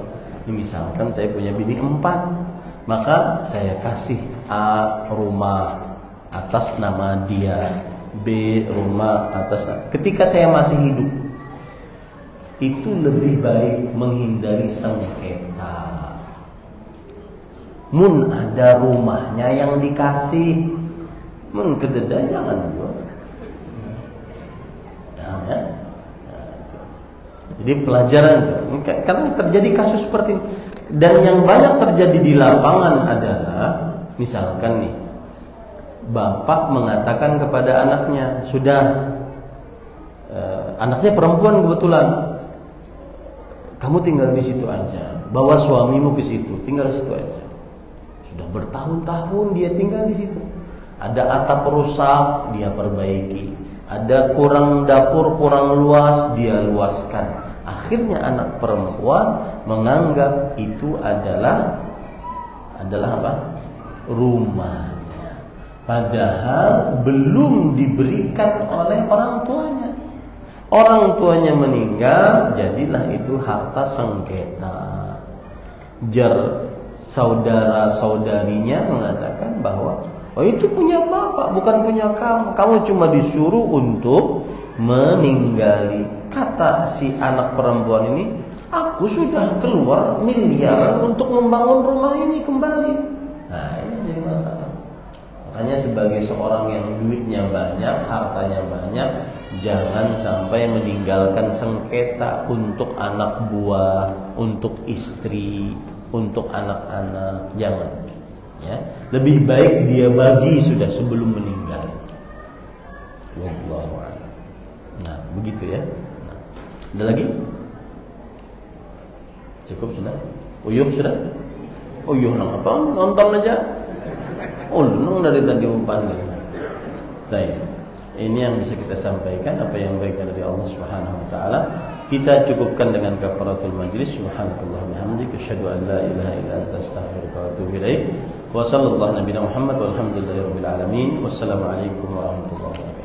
Misalkan saya punya bini 4, maka saya kasih A rumah atas nama dia, B rumah atas. Ketika saya masih hidup, itu lebih baik menghindari sengketa. Mun ada rumahnya yang dikasih, mun kededa jangan jual. Nah, ya. Jadi pelajaran, karena terjadi kasus seperti ini. Dan yang banyak terjadi di lapangan adalah, misalkan nih, bapak mengatakan kepada anaknya, sudah, anaknya perempuan kebetulan, kamu tinggal di situ aja, bawa suamimu ke situ, tinggal di situ aja. Sudah bertahun-tahun dia tinggal di situ. Ada atap rusak, dia perbaiki. Ada kurang dapur, kurang luas, dia luaskan. Akhirnya anak perempuan menganggap itu adalah apa? Rumahnya. Padahal belum diberikan oleh orang tuanya. Orang tuanya meninggal, jadilah itu harta sengketa. Saudara-saudarinya mengatakan bahwa itu punya bapak, bukan punya kamu. Kamu cuma disuruh untuk meninggali. Kata si anak perempuan ini, aku sudah keluar miliaran untuk membangun rumah ini kembali. Nah, ini jadi masalah. Makanya sebagai seorang yang duitnya banyak, hartanya banyak, jangan sampai meninggalkan sengketa untuk anak buah, untuk istri, untuk anak-anak. Jangan. Ya, lebih baik dia bagi sudah sebelum meninggal. Wallahu a'lam. Nah, begitu ya. Nah, ada lagi? Cukup sudah? Uyuh sudah? Uyuh nang apa? Nonton aja. Nang dari tadi umpan. Baik. Ini yang bisa kita sampaikan, apa yang baik dari Allah Subhanahu wa taala. Kita cukupkan dengan kafaratul majlis. Subhanallah bihamdika asyhadu an la ilaha illa anta astaghfiruka wa atubu ilaik. Wa sallallahu nabiyana Muhammad walhamdulillahi rabbil alamin. Wassalamu alaikum warahmatullahi wabarakatuh.